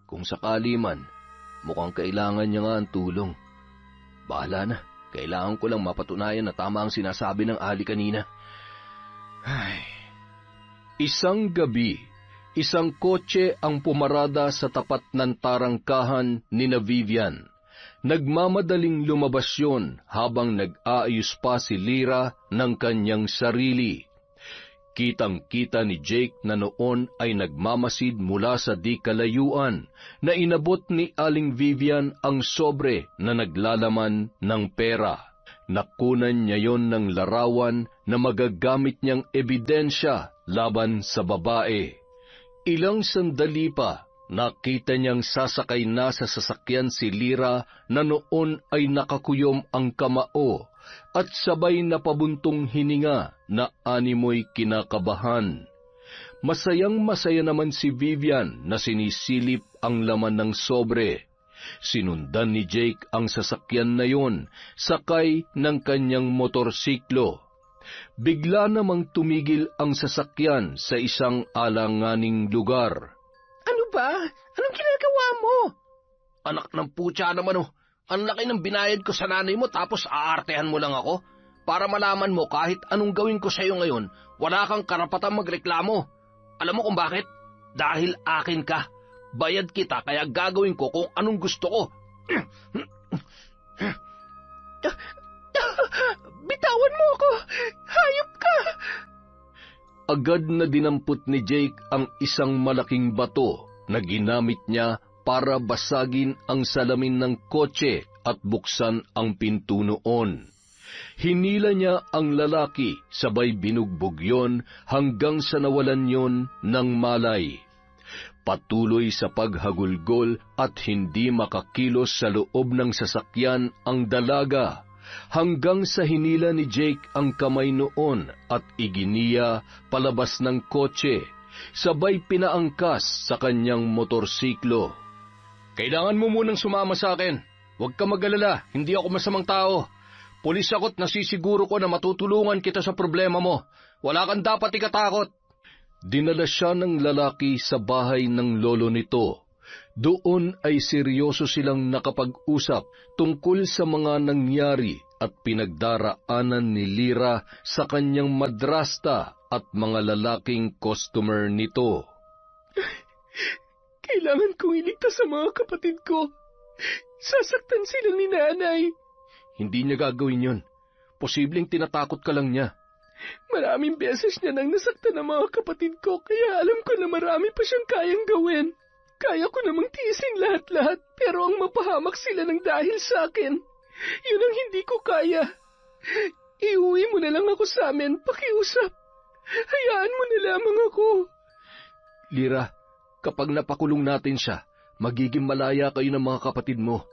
kung sakali man, mukhang kailangan niya nga ang tulong. Bahala na, Kailangan ko lang mapatunayan na tama ang sinasabi ng Ali kanina. Isang gabi, isang kotse ang pumarada sa tapat ng tarangkahan ni na Vivian. Nagmamadaling lumabas yun habang nag-aayos pa si Lyra ng kanyang sarili. Kitang-kita ni Jake na noon ay nagmamasid mula sa di kalayuan na inabot ni Aling Vivian ang sobre na naglalaman ng pera. Nakunan niya yon ng larawan na magagamit niyang ebidensya laban sa babae. Ilang sandali pa, nakita niyang sasakay na sa sasakyan si Lyra na noon ay nakakuyom ang kamao at sabay na pabuntong hininga na animoy kinakabahan. Masayang-masaya naman si Vivian na sinisilip ang laman ng sobre. Sinundan ni Jake ang sasakyan na yon, sakay ng kanyang motorsiklo. Bigla namang tumigil ang sasakyan sa isang alanganing lugar. Ano ba? Anong ginagawa mo? Anak ng putya naman ang laki ng binayad ko sa nanay mo tapos aartehan mo lang ako? Para malaman mo kahit anong gawin ko sa iyo ngayon, wala kang karapatang magreklamo. Alam mo kung bakit? Dahil akin ka. Bayad kita kaya gagawin ko kung anong gusto ko. Bitawan mo ako! Hayop ka! Agad na dinampot ni Jake ang isang malaking bato na ginamit niya para basagin ang salamin ng kotse at buksan ang pinto noon. Hinila niya ang lalaki, sabay binugbog yon hanggang sa nawalan yon ng malay. Patuloy sa paghagulgol at hindi makakilos sa loob ng sasakyan ang dalaga, hanggang sa hinila ni Jake ang kamay noon at iginiya palabas ng kotse, sabay pinaangkas sa kanyang motorsiklo. Kailangan mo munang sumama sa akin. Huwag ka mag-alala, hindi ako masamang tao. Pulis ako't nasisiguro ko na matutulungan kita sa problema mo. Wala kang dapat ikatakot. Dinala siya ng lalaki sa bahay ng lolo nito. Doon ay seryoso silang nakapag-usap tungkol sa mga nangyari at pinagdaraanan ni Lyra sa kanyang madrasta at mga lalaking customer nito. Kailangan kong iligtas sa mga kapatid ko. Sasaktan sila ni nanay. Hindi niya gagawin yon. Posibleng tinatakot ka lang niya. Maraming beses niya nang nasaktan ang mga kapatid ko, kaya alam ko na marami pa siyang kayang gawin. Kaya ko namang tiisin lahat-lahat, pero ang mapahamak sila ng dahil sa akin, yun ang hindi ko kaya. Iuwi mo na lang ako sa amin, pakiusap. Hayaan mo na lamang ako. Lyra, kapag napakulong natin siya, magiging malaya kayo ng mga kapatid mo.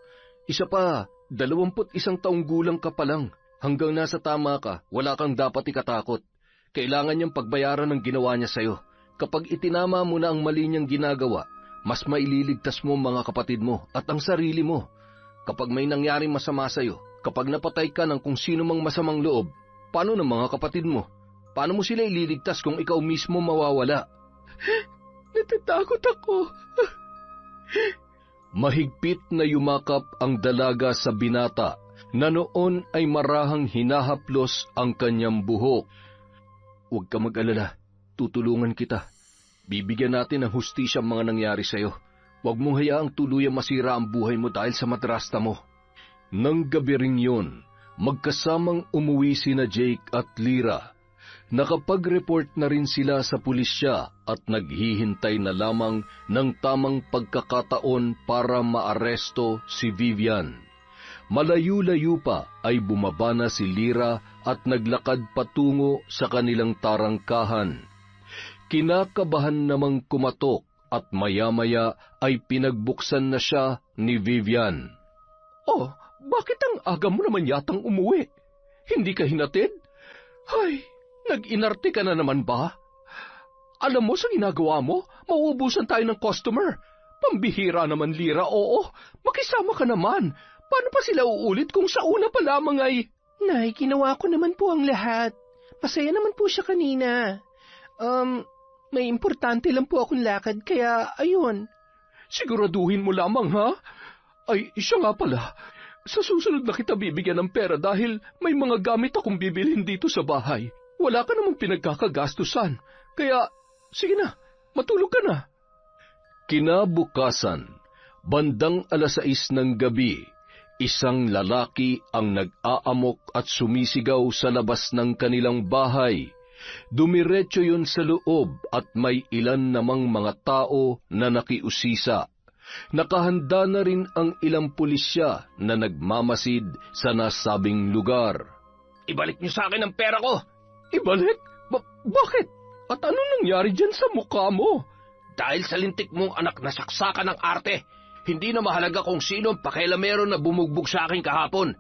Isa pa, 21 taong gulang ka pa lang. Hanggang nasa tama ka, wala kang dapat ikatakot. Kailangan niyang pagbayaran ng ginawa niya sa'yo. Kapag itinama mo na ang mali niyang ginagawa, mas maililigtas mo ang mga kapatid mo at ang sarili mo. Kapag may nangyaring masama sa'yo, kapag napatay ka ng kung sino mang masamang loob, paano ng mga kapatid mo? Paano mo sila ililigtas kung ikaw mismo mawawala? Natatakot ako. Mahigpit na yumakap ang dalaga sa binata na noon ay marahang hinahaplos ang kanyang buhok. Huwag ka mag-alala, tutulungan kita. Bibigyan natin ng hustisya ang mga nangyari sa'yo. Huwag mong hayaang tuluyang masira ang buhay mo dahil sa madrasta mo. Nang gabi ring yun, magkasamang umuwi sina Jake at Lyra. Nakapag-report na rin sila sa pulisya at naghihintay na lamang ng tamang pagkakataon para maaresto si Vivian. Malayo-layo pa ay bumaba na si Lyra at naglakad patungo sa kanilang tarangkahan. Kinakabahan namang kumatok at maya-maya ay pinagbuksan na siya ni Vivian. Oh, bakit ang aga mo naman yatang umuwi? Hindi ka hinatid? Hay, nag-inarte ka na naman ba? Alam mo sa ginagawa mo, mauubusan tayo ng customer. Pambihira naman, Lyra, oo. Makisama ka naman. Paano pa sila uulit kung sa una pa lamang ay... Nay, ginawa ko naman po ang lahat. Masaya naman po siya kanina. May importante lang po akong lakad, kaya ayun. Siguraduhin mo lamang, ha? Ay, siya nga pala. Sa susunod na kita bibigyan ng pera dahil may mga gamit akong bibilhin dito sa bahay. Wala ka namang pinagkakagastusan. Kaya, sige na, matulog ka na. Kinabukasan, bandang 6:00 ng gabi, isang lalaki ang nag-aamok at sumisigaw sa labas ng kanilang bahay. Dumiretso yun sa loob at may ilan namang mga tao na nakiusisa. Nakahanda na rin ang ilang pulisya na nagmamasid sa nasabing lugar. Ibalik niyo sa akin ang pera ko! Ibalik? Bakit? At ano nangyari dyan sa mukha mo? Dahil sa lintik mong anak na saksakan ng arte, hindi na mahalaga kung sino ang pakialamero na bumugbog sa akin kahapon.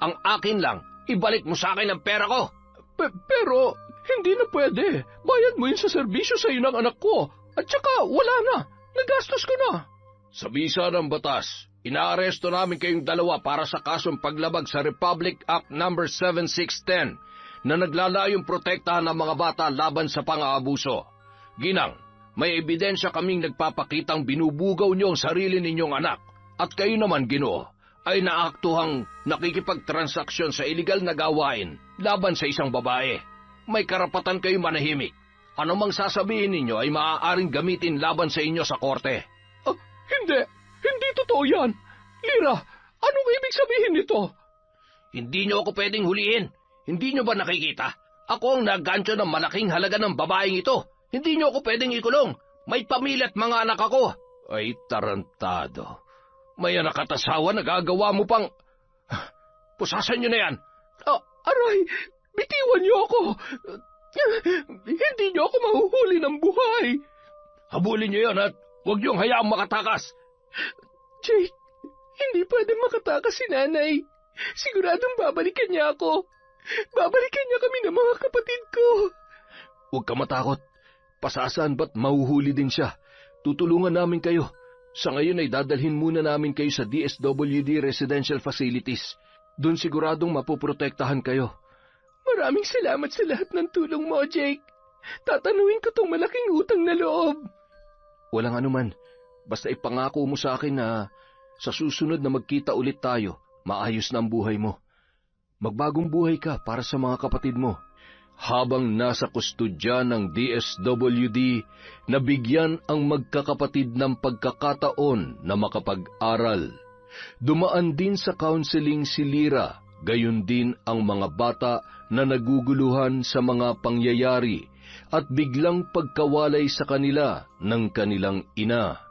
Ang akin lang, ibalik mo sa akin ang pera ko! Pero, hindi na pwede. Bayad mo yun sa serbisyo sa iyo ng anak ko. At saka, wala na. Nagastos ko na. Sa bisa ng batas, inaaresto namin kayong dalawa para sa kasong paglabag sa Republic Act No. 7610 na naglalayong protektahan ng mga bata laban sa pang-aabuso. Ginang, may ebidensya kaming nagpapakitang binubugaw niyo ang sarili ninyong anak at kayo naman, Ginoo, ay naaktuhang nakikipagtransaksyon sa iligal na gawain laban sa isang babae. May karapatan kayo manahimik. Ano mang sasabihin ninyo ay maaaring gamitin laban sa inyo sa korte. Hindi totoo yan. Lira, anong ibig sabihin nito? Hindi nyo ako pwedeng hulihin. Hindi nyo ba nakikita? Ako ang naggancho ng malaking halaga ng babaeng ito. Hindi nyo ako pwedeng ikulong. May pamilya at mga anak ako. Ay, tarantado. May anak at asawa na gagawa mo pang... Pusasan nyo na yan. Aray, bitiwan niyo ako. Hindi niyo ako mahuhuli ng buhay. Habulin nyo yan at huwag niyong hayaang makatakas. Jake, hindi pwede makatakas si nanay. Siguradong babalikan niya ako. Babalikan niya kami ng mga kapatid ko. Huwag ka matakot. Pasasaan ba't mahuhuli din siya? Tutulungan namin kayo. Sa ngayon ay dadalhin muna namin kayo sa DSWD Residential Facilities. Doon siguradong mapoprotektahan kayo. Maraming salamat sa lahat ng tulong mo, Jake. Tatanuin ko tong malaking utang na loob. Walang anuman. Basta ipangako mo sa akin na sa susunod na magkita ulit tayo, maayos na ang buhay mo. Magbagong buhay ka para sa mga kapatid mo. Habang nasa kustudya ng DSWD, nabigyan ang magkakapatid ng pagkakataon na makapag-aral. Dumaan din sa counseling si Lira, gayon din ang mga bata na naguguluhan sa mga pangyayari at biglang pagkawalay sa kanila ng kanilang ina.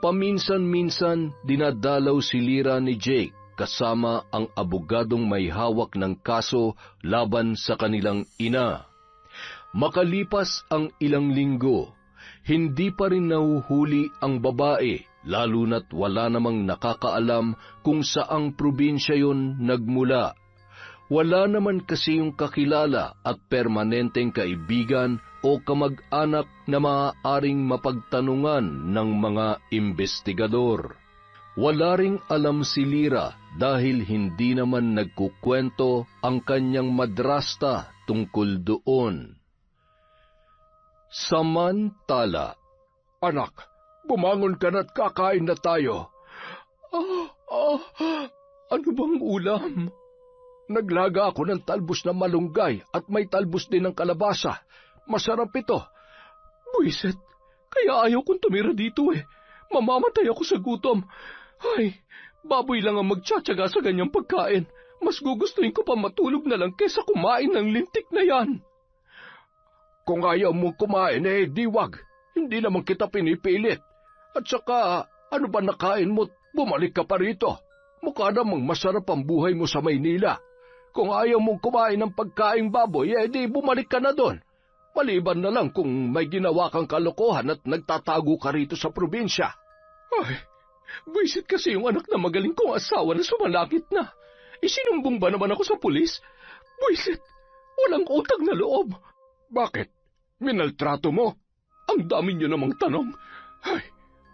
Paminsan-minsan dinadalaw si Lira ni Jake kasama ang abogadong may hawak ng kaso laban sa kanilang ina. Makalipas ang ilang linggo, hindi pa rin nahuhuli ang babae, lalo na't wala namang nakakaalam kung saang probinsya yon nagmula. Wala naman kasi yung kakilala at permanenteng kaibigan o kamag-anak na maaaring mapagtanungan ng mga investigador. Wala ring alam si Lira dahil hindi naman nagkukwento ang kanyang madrasta tungkol doon. Samantala, Anak, bumangon ka na't kakain na tayo. Ano bang ulam? Naglaga ako ng talbos na malunggay at may talbos din ng kalabasa. Masarap ito. Buiset, kaya ayaw kong tumira dito eh. Mamamatay ako sa gutom. Ay, baboy lang ang magtsatsaga sa ganyang pagkain. Mas gugustuhin ko pa matulog na lang kesa kumain ng lintik na yan. Kung ayaw mong kumain eh, di wag. Hindi naman kita pinipilit. At saka, ano ba nakain mo't bumalik ka pa rito? Mukha namang masarap ang buhay mo sa Maynila. Kung ayaw mong kumain ng pagkaing baboy, eh di bumalik ka na doon. Maliban na lang kung may ginawa kang kalokohan at nagtatago ka rito sa probinsya. Ay, buisit kasi yung anak na magaling kong asawa na sumalakit na. Isinumbong ba naman ako sa pulis? Buisit, walang utang na loob. Bakit? Minaltrato mo? Ang dami niyo namang tanong. Ay,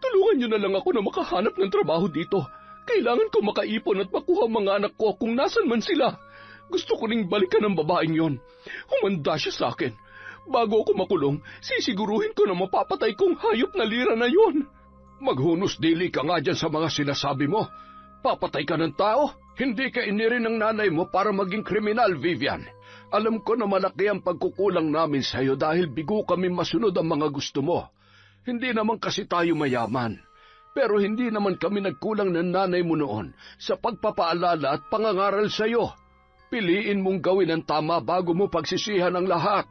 tulungan niyo na lang ako na makahanap ng trabaho dito. Kailangan ko makaipon at makuha ang mga anak ko kung nasan man sila. Gusto ko ring balikan ng babaeng yon. Humanda siya sa akin. Bago ako makulong, sisiguruhin ko na mapapatay kong hayop na Lira na yon. Maghunos dili ka nga dyan sa mga sinasabi mo. Papatay ka ng tao? Hindi ka inirin ng nanay mo para maging kriminal, Vivian. Alam ko na malaki ang pagkukulang namin sa iyo dahil bigo kami masunod ang mga gusto mo. Hindi naman kasi tayo mayaman. Pero hindi naman kami nagkulang ng nanay mo noon sa pagpapaalala at pangangaral sa iyo. Piliin mong gawin ang tama bago mo pagsisihan ang lahat.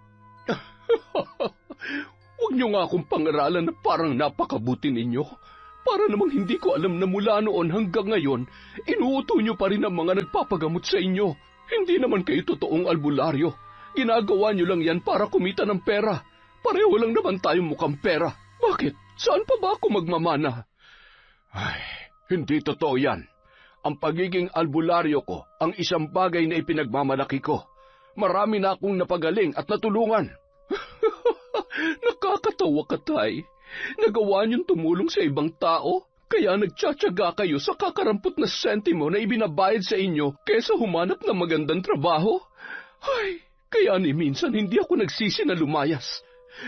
Huwag niyo nga akong pangaralan na parang napakabuti ninyo. Para namang hindi ko alam na mula noon hanggang ngayon, inuuto niyo pa rin ang mga nagpapagamot sa inyo. Hindi naman kayo totoong albularyo. Ginagawa niyo lang yan para kumita ng pera. Pareho lang naman tayong mukhang pera. Bakit? Saan pa ba ako magmamana? Ay, hindi totoo yan. Ang pagiging albularyo ko ang isang bagay na ipinagmamalaki ko. Marami na akong napagaling at natulungan. Nakakatawa ka, Tay. Nagawa niyong tumulong sa ibang tao, kaya nagtsatsaga kayo sa kakarampot na sentimo na ibinabayad sa inyo kesa humanap ng magandang trabaho. Ay, kaya ni minsan hindi ako nagsisi na lumayas.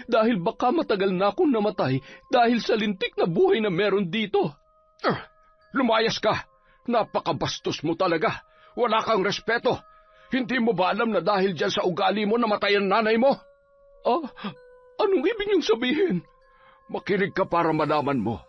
Dahil baka matagal na akong namatay dahil sa lintik na buhay na meron dito. Lumayas ka! Napakabastos mo talaga! Wala kang respeto! Hindi mo ba alam na dahil dyan sa ugali mo namatay ang nanay mo? Anong ibig niyong sabihin? Makinig ka para malaman mo.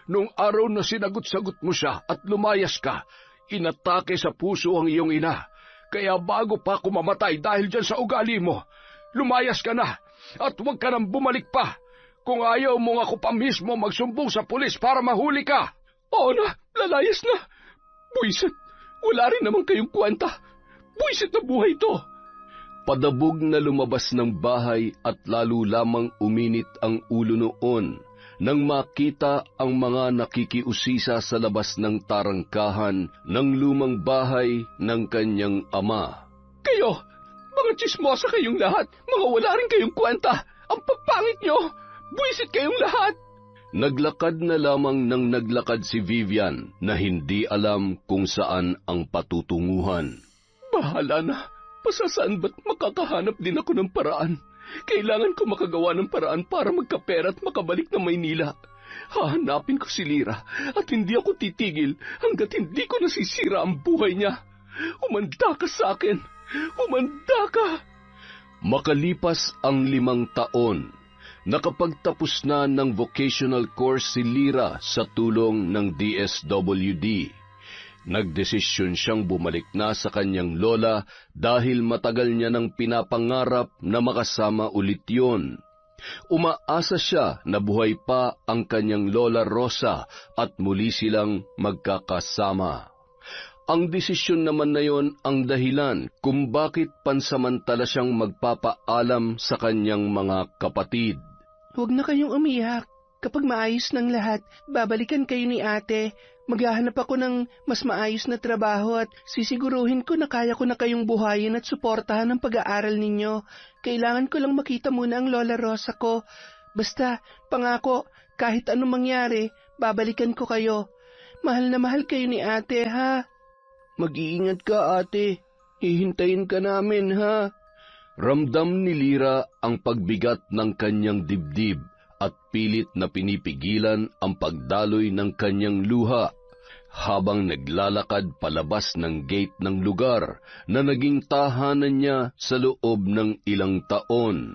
Nung araw na sinagot-sagot mo siya at lumayas ka, inatake sa puso ang iyong ina. Kaya bago pa ako mamatay dahil dyan sa ugali mo, lumayas ka na at huwag ka nang bumalik pa. Kung ayaw mo ako pa mismo magsumbong sa pulis para mahuli ka. Oo na, lalayas na. Buisit, wala rin naman kayong kwenta. Buisit na buhay to. Padabog na lumabas ng bahay at lalo lamang uminit ang ulo noon nang makita ang mga nakikiusisa sa labas ng tarangkahan ng lumang bahay ng kanyang ama. Kayo, mga tsismosa kayong lahat, mga wala rin kayong kwenta. Ang papangit nyo, buisit kayong lahat. Naglakad na lamang nang naglakad si Vivian na hindi alam kung saan ang patutunguhan. Bahala na. Pasasaan ba't makakahanap din ako ng paraan? Kailangan ko makagawa ng paraan para magkapera at makabalik na Maynila. Hahanapin ko si Lira at hindi ako titigil hanggat hindi ko nasisira ang buhay niya. Humanda ka sa akin! Humanda ka! Makalipas ang 5 taon, nakapagtapos na ng vocational course si Lira sa tulong ng DSWD. Nagdesisyon siyang bumalik na sa kanyang lola dahil matagal niya nang pinapangarap na makasama ulit yon. Umaasa siya na buhay pa ang kanyang lola Rosa at muli silang magkakasama. Ang desisyon naman na yon ang dahilan kung bakit pansamantala siyang magpapaalam sa kanyang mga kapatid. Huwag na kayong umiyak. Kapag maayos ng lahat, babalikan kayo ni ate. Maghahanap ako ng mas maayos na trabaho at sisiguruhin ko na kaya ko na kayong buhayin at suportahan ang pag-aaral ninyo. Kailangan ko lang makita muna ang Lola Rosa ko. Basta, pangako, kahit anong mangyari, babalikan ko kayo. Mahal na mahal kayo ni ate, ha? Mag-iingat ka, ate. Hihintayin ka namin, ha? Ramdam ni Lira ang pagbigat ng kanyang dibdib at pilit na pinipigilan ang pagdaloy ng kanyang luha habang naglalakad palabas ng gate ng lugar na naging tahanan niya sa loob ng ilang taon.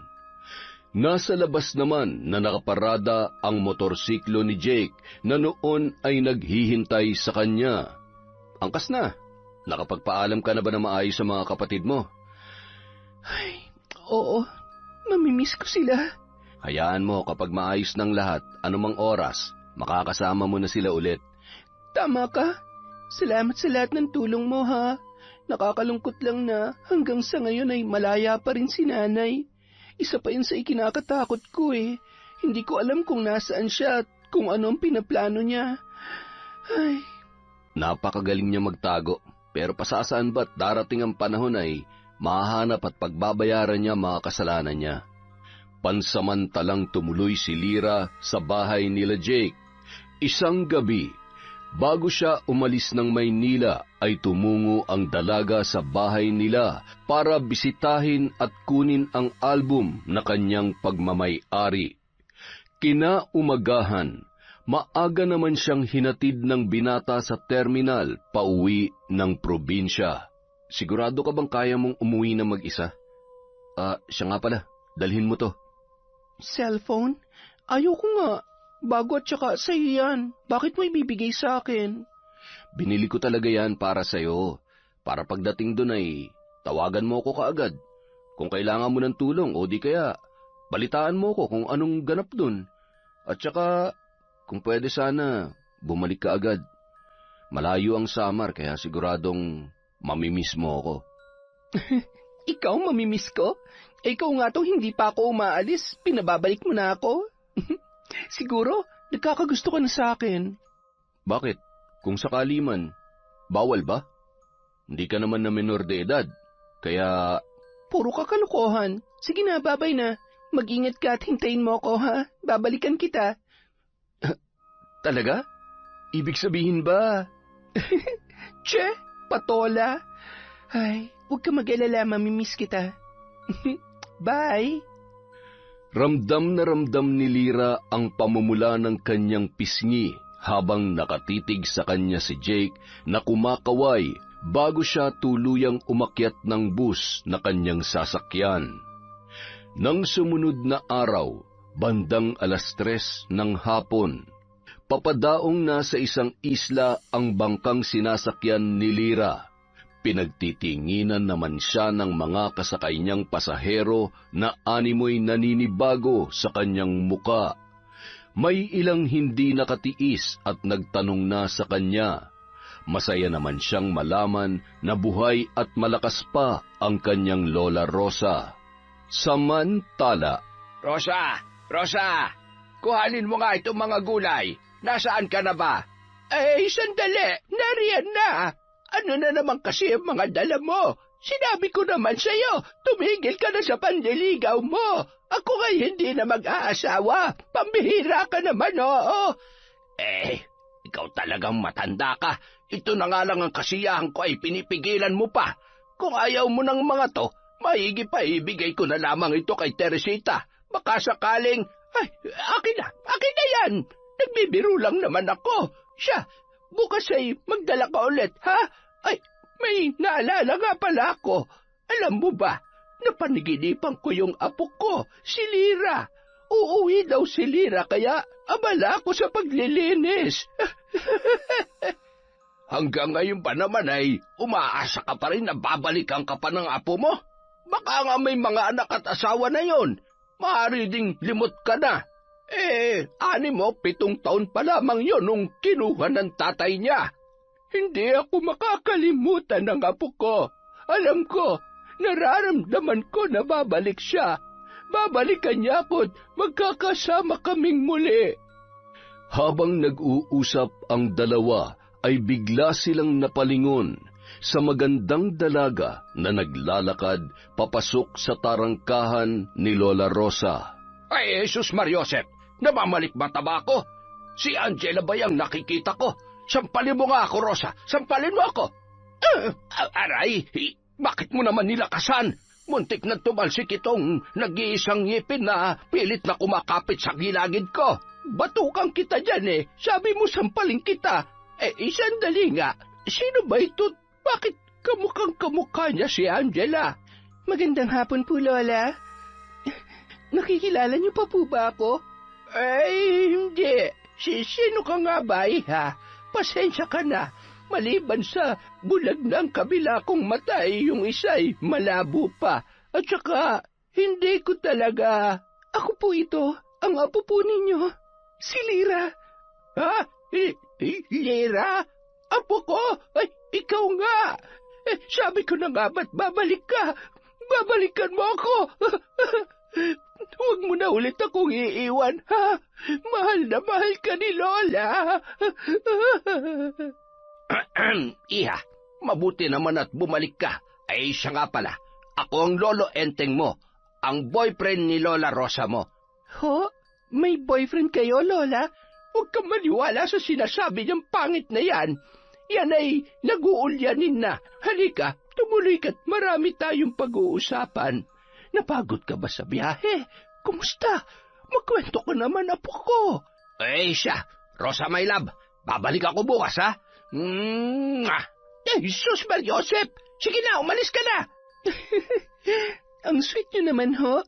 Nasa labas naman na nakaparada ang motorsiklo ni Jake na noon ay naghihintay sa kanya. Angkas na, nakapagpaalam ka na ba na maayos sa mga kapatid mo? Ay, oo, mamimiss ko sila. Hayaan mo kapag maayos ng lahat, anumang oras, makakasama mo na sila ulit. Tama ka. Salamat sa lahat ng tulong mo, ha? Nakakalungkot lang na hanggang sa ngayon ay malaya pa rin si nanay. Isa pa yun sa ikinakatakot ko eh. Hindi ko alam kung nasaan siya at kung ano ang pinaplano niya. Ay. Napakagaling niya magtago, pero pasasaan ba't darating ang panahon ay mahahanap at pagbabayaran niya mga kasalanan niya. Pansamantalang tumuloy si Lira sa bahay nila Jake. Isang gabi, bago siya umalis ng Maynila, ay tumungo ang dalaga sa bahay nila para bisitahin at kunin ang album na kanyang pagmamay-ari. Kinaumagahan, Maaga naman siyang hinatid ng binata sa terminal pauwi ng probinsya. Sigurado ka bang kaya mong umuwi na mag-isa? Siya nga pala, dalhin mo to. Cellphone? Ayoko nga. Bago at saka sa'yo yan. Bakit mo ibibigay sa akin? Binili ko talaga yan para sa'yo. Para pagdating doon ay tawagan mo ako kaagad. Kung kailangan mo ng tulong o di kaya, balitaan mo ko kung anong ganap doon. At saka, kung pwede sana, bumalik ka agad. Malayo ang Samar kaya siguradong mamimiss mo ako. Ikaw mamimiss ko? Ikaw nga to hindi pa ako umaalis. Pinababalik mo na ako? Siguro, nagkakagusto ka na sa akin. Bakit? Kung sakali man, bawal ba? Hindi ka naman na menor de edad, kaya... Puro kakalukohan. Sige na, babay na. Mag-ingat ka at hintayin mo ako, ha? Babalikan kita. Talaga? Ibig sabihin ba? Che, patola. Ay, huwag ka mag-alala, mamimiss kita. Bye! Ramdam na ramdam ni Lyra ang pamumula ng kanyang pisngi habang nakatitig sa kanya si Jake na kumakaway bago siya tuluyang umakyat ng bus na kanyang sasakyan. Nang sumunod na araw, bandang 3:00 ng hapon, papadaong na sa isang isla ang bangkang sinasakyan ni Lyra. Pinagtitinginan naman siya ng mga kasakay niyang pasahero na animoy naninibago sa kanyang muka. May ilang hindi nakatiis at nagtanong na sa kanya. Masaya naman siyang malaman na buhay at malakas pa ang kanyang Lola Rosa. Samantala, Rosa! Kuhanin mo nga itong mga gulay. Nasaan ka na ba? Sandali. Nariyan na. Ano na naman kasi ang mga dala mo? Sinabi ko naman sa'yo, tumigil ka na sa panliligaw mo. Ako ngay hindi na mag-aasawa. Pambihira ka naman, oo. Ikaw talagang matanda ka. Ito na nga lang ang kasiyahan ko ay pinipigilan mo pa. Kung ayaw mo ng mga to, maigi pa ibigay ko na lamang ito kay Teresita. Baka sakaling, akin na yan. Nagbibiro lang naman ako. Siya, bukas ay magdala ka ulit, ha? May naalala nga pala ako. Alam mo ba, napaniginipan ko yung apo ko, si Lyra. Uuwi daw si Lyra kaya abala ako sa paglilinis. Hanggang ngayon pa naman ay umaasa ka pa rin na babalikan ka pa ng apo mo? Baka nga may mga anak at asawa na yon. Maaari ding limot ka na. 7 taon pa lamang yon nung kinuha ng tatay niya. Hindi ako makakalimutan ng apo ko. Alam ko, nararamdaman ko na babalik siya. Babalikan niya ako at magkakasama kaming muli. Habang nag-uusap ang dalawa, ay bigla silang napalingon sa magandang dalaga na naglalakad papasok sa tarangkahan ni Lola Rosa. Ay, Jesus Mariosep, namamalik ba ako? Si Angela ba yung nakikita ko? Sampalin mo nga ako, Rosa. Sampalin mo ako. Aray, bakit mo naman nilakasan? Muntik na tumalsik itong nag-iisang ngipin na pilit na kumakapit sa gilagid ko. Batukan kita dyan eh. Sabi mo sampalin kita. Sandali nga. Sino ba ito? Bakit kamukha niya si Angela? Magandang hapon po, Lola. Nakikilala niyo pa po ba ako? Hindi. Sino ka nga ba, iha? Pasensya ka na. Maliban sa bulag ng kabila kong mata yung isa'y malabo pa. At saka, hindi ko talaga... Ako po ito, ang apo po ninyo. Si Lyra. Ha? Lyra? Apo ko? Ay, ikaw nga. Sabi ko na nga ba't babalik ka? Babalikan mo ako. Huwag mo na ulit akong iiwan, ha? Mahal na mahal ka ni Lola. Iha, mabuti naman at bumalik ka. Ay, siya nga pala. Ako ang lolo enteng mo. Ang boyfriend ni Lola Rosa mo. Ho? May boyfriend kayo, Lola? Huwag kang maniwala sa sinasabi niyang pangit na yan. Yan ay nag-uulyanin na. Halika, tumuloy ka't marami tayong pag-uusapan. Napagod ka ba sa biyahe? Kumusta? Magkwento ko naman, apo ko. Siya, Rosa, my love, babalik ako bukas, ha? Jesus, Joseph! Sige na, umalis ka na! Ang sweet nyo naman, ho.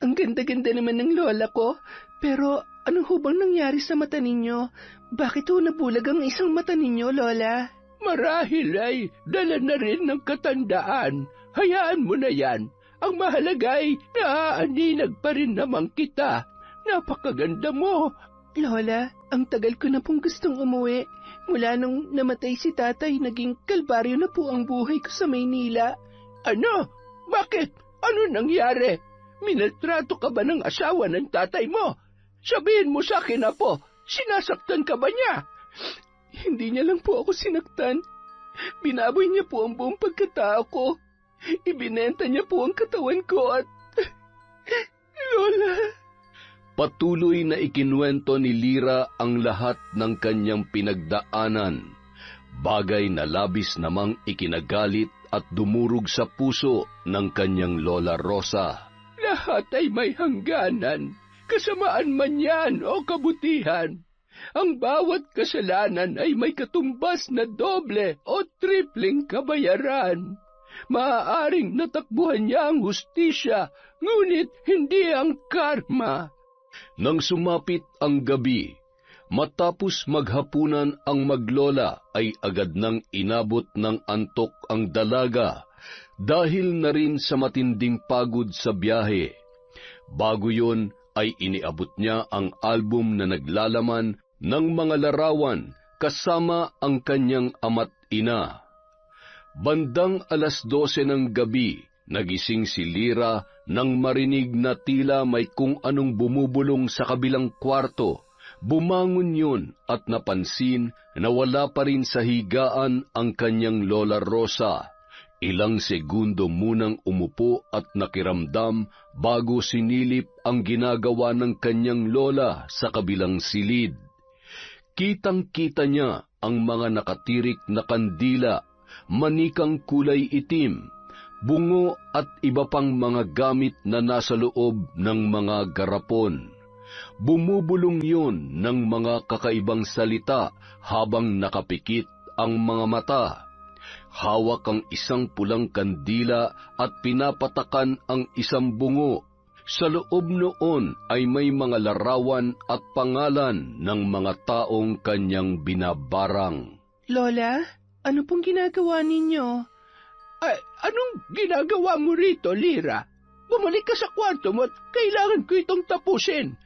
Ang ganda-ganda naman ng lola ko. Pero anong hubang nangyari sa mata ninyo? Bakit ho nabulag ang isang mata ninyo, lola? Marahil ay dala na rin ng katandaan. Hayaan mo na yan. Ang mahalaga ay naaaninag pa rin naman kita. Napakaganda mo. Lola, ang tagal ko na pong gustong umuwi. Mula nung namatay si tatay, naging kalbaryo na po ang buhay ko sa Maynila. Ano? Bakit? Ano nangyari? Minaltrato ka ba ng asawa ng tatay mo? Sabihin mo sa akin, Apo, sinasaktan ka ba niya? Hindi niya lang po ako sinaktan. Binaboy niya po ang buong pagkatao ko. Ibinenta niya po ang katawan ko at... Lola... Patuloy na ikinuwento ni Lyra ang lahat ng kanyang pinagdaanan, bagay na labis namang ikinagalit at dumurog sa puso ng kanyang Lola Rosa. Lahat ay may hangganan, kasamaan man yan o kabutihan. Ang bawat kasalanan ay may katumbas na doble o tripling kabayaran. Maaaring natakbuhan niya ang hustisya, ngunit hindi ang karma. Nang sumapit ang gabi, matapos maghapunan ang maglola ay agad nang inabot ng antok ang dalaga dahil na rin sa matinding pagod sa biyahe. Bago yun ay iniabot niya ang album na naglalaman ng mga larawan kasama ang kanyang ama't ina. Bandang 12:00 ng gabi, nagising si Lyra nang marinig na tila may kung anong bumubulong sa kabilang kwarto. Bumangon yun at napansin na wala pa rin sa higaan ang kanyang Lola Rosa. Ilang segundo munang umupo at nakiramdam bago sinilip ang ginagawa ng kanyang lola sa kabilang silid. Kitang-kita niya ang mga nakatirik na kandila, manikang kulay itim, bungo at iba pang mga gamit na nasa loob ng mga garapon. Bumubulong yun ng mga kakaibang salita habang nakapikit ang mga mata. Hawak ang isang pulang kandila at pinapatakan ang isang bungo. Sa loob noon ay may mga larawan at pangalan ng mga taong kanyang binabarang. Lola, ano pong ginagawa ninyo? Ay, anong ginagawa mo rito, Lyra? Bumalik ka sa kwarto mo at kailangan ko itong tapusin.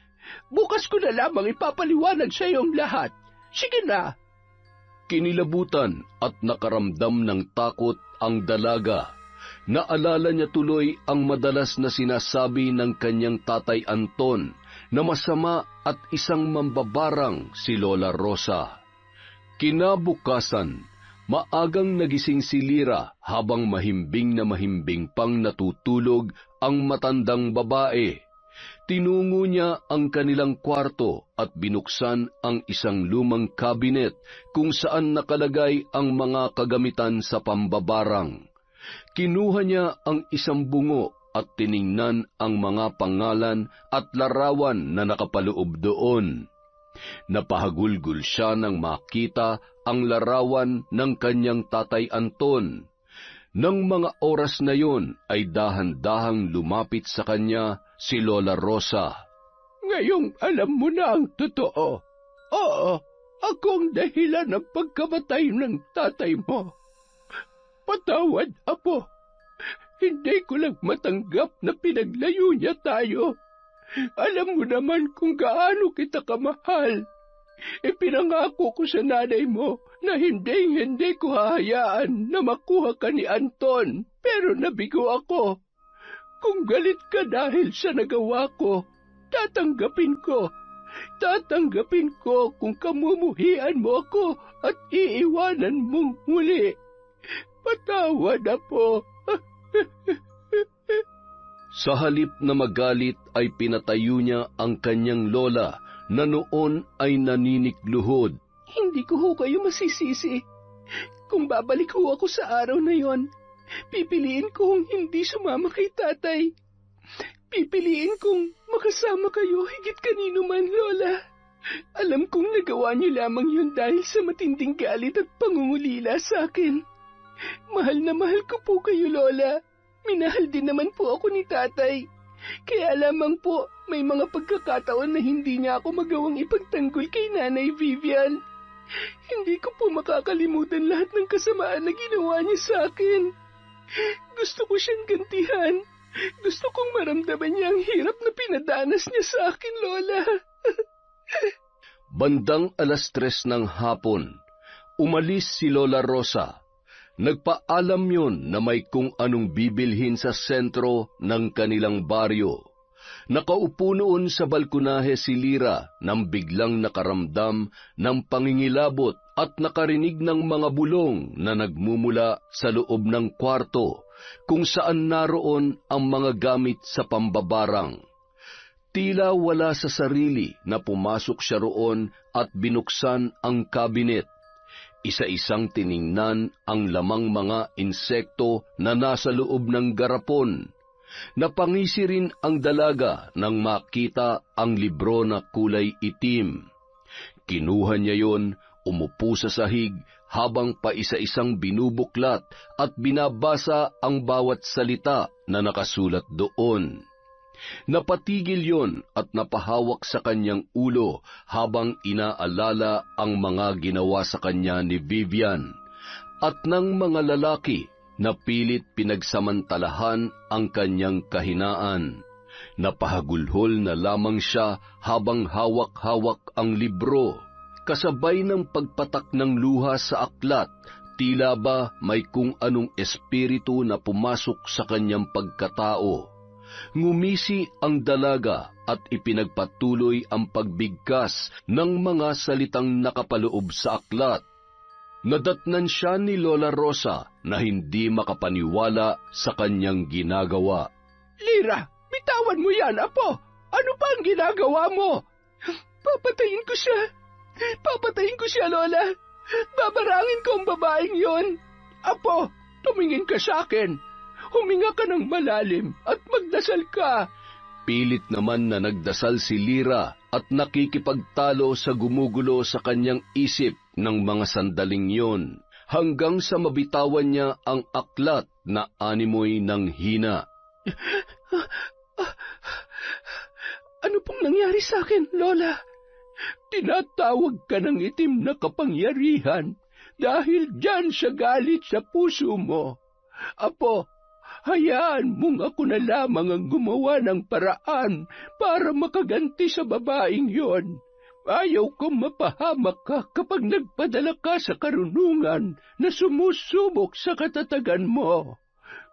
Bukas ko na lamang ipapaliwanag sa iyong lahat. Sige na. Kinilabutan at nakaramdam ng takot ang dalaga. Naalala niya tuloy ang madalas na sinasabi ng kanyang tatay Anton na masama at isang mambabarang si Lola Rosa. Kinabukasan, maagang nagising si Lyra habang mahimbing na mahimbing pang natutulog ang matandang babae. Tinungo niya ang kanilang kwarto at binuksan ang isang lumang kabinet kung saan nakalagay ang mga kagamitan sa pambabarang. Kinuha niya ang isang bungo at tiningnan ang mga pangalan at larawan na nakapaloob doon. Napahagulgol siya nang makita ang larawan ng kanyang tatay Anton. Nang mga oras na yon ay dahan-dahang lumapit sa kanya si Lola Rosa. Ngayong alam mo na ang totoo. Oo, ako ang dahilan ng pagkamatay ng tatay mo. Patawad, Apo. Hindi ko lang matanggap na pinaglayo niya tayo. Alam mo naman kung gaano kita kamahal. Ipinangako ko sa nanay mo na hindi ko hahayaan na makuha ka ni Anton, pero nabigo ako. Kung galit ka dahil sa nagawa ko, tatanggapin ko. Tatanggapin ko kung kamumuhian mo ako at iiwanan mong muli. Patawad, Apo. Sa halip na magalit ay pinatayo niya ang kanyang lola na noon ay naninikluhod. Hindi ko ho kayo masisisi. Kung babalik ho ako sa araw na yon, pipiliin kong hindi sumama kay tatay. Pipiliin kong makasama kayo higit kanino man, Lola. Alam kong nagawa niyo lamang yun dahil sa matinding galit at pangungulila sa akin. Mahal na mahal ko po kayo, Lola. Minahal din naman po ako ni Tatay. Kaya lamang po, may mga pagkakataon na hindi niya ako magawang ipagtanggol kay Nanay Vivian. Hindi ko po makakalimutan lahat ng kasamaan na ginawa niya sa akin. Gusto ko siyang gantihan. Gusto kong maramdaman niya ang hirap na pinadanas niya sa akin, Lola. Bandang 3:00 ng hapon, umalis si Lola Rosa. Nagpaalam yun na may kung anong bibilhin sa sentro ng kanilang baryo. Nakaupo noon sa balkonahe si Lira nang biglang nakaramdam ng pangingilabot at nakarinig ng mga bulong na nagmumula sa loob ng kwarto kung saan naroon ang mga gamit sa pambabarang. Tila wala sa sarili na pumasok siya roon at binuksan ang kabinet. Isa-isang tiningnan ang lamang mga insekto na nasa loob ng garapon. Napangisi rin ang dalaga nang makita ang libro na kulay itim. Kinuha niya yon, umupo sa sahig habang paisa-isang binubuklat at binabasa ang bawat salita na nakasulat doon. Napatigil yon at napahawak sa kanyang ulo habang inaalala ang mga ginawa sa kanya ni Vivian at ng mga lalaki na pilit pinagsamantalahan ang kanyang kahinaan. Napahagulhol na lamang siya habang hawak-hawak ang libro. Kasabay ng pagpatak ng luha sa aklat, tila ba may kung anong espiritu na pumasok sa kanyang pagkatao. Ngumisi ang dalaga at ipinagpatuloy ang pagbigkas ng mga salitang nakapaloob sa aklat. Nadatnan siya ni Lola Rosa na hindi makapaniwala sa kanyang ginagawa. Lira, bitawan mo yan, Apo. Ano pa ang ginagawa mo? Papatayin ko siya. Papatayin ko siya, Lola. Babarangin ko ang babaeng yon. Apo, tumingin ka sa akin. Huminga ka ng malalim at magdasal ka. Pilit naman na nagdasal si Lira at nakikipagtalo sa gumugulo sa kanyang isip ng mga sandaling yon, hanggang sa mabitawan niya ang aklat na animoy ng hina. Ano pong nangyari sa akin, Lola? Tinatawag ka ng itim na kapangyarihan dahil dyan siya galit sa puso mo. Apo, hayaan mong ako na lamang ang gumawa ng paraan para makaganti sa babaeng yon. Ayaw kong mapahamak ka kapag nagpadala ka sa karunungan na sumusubok sa katatagan mo.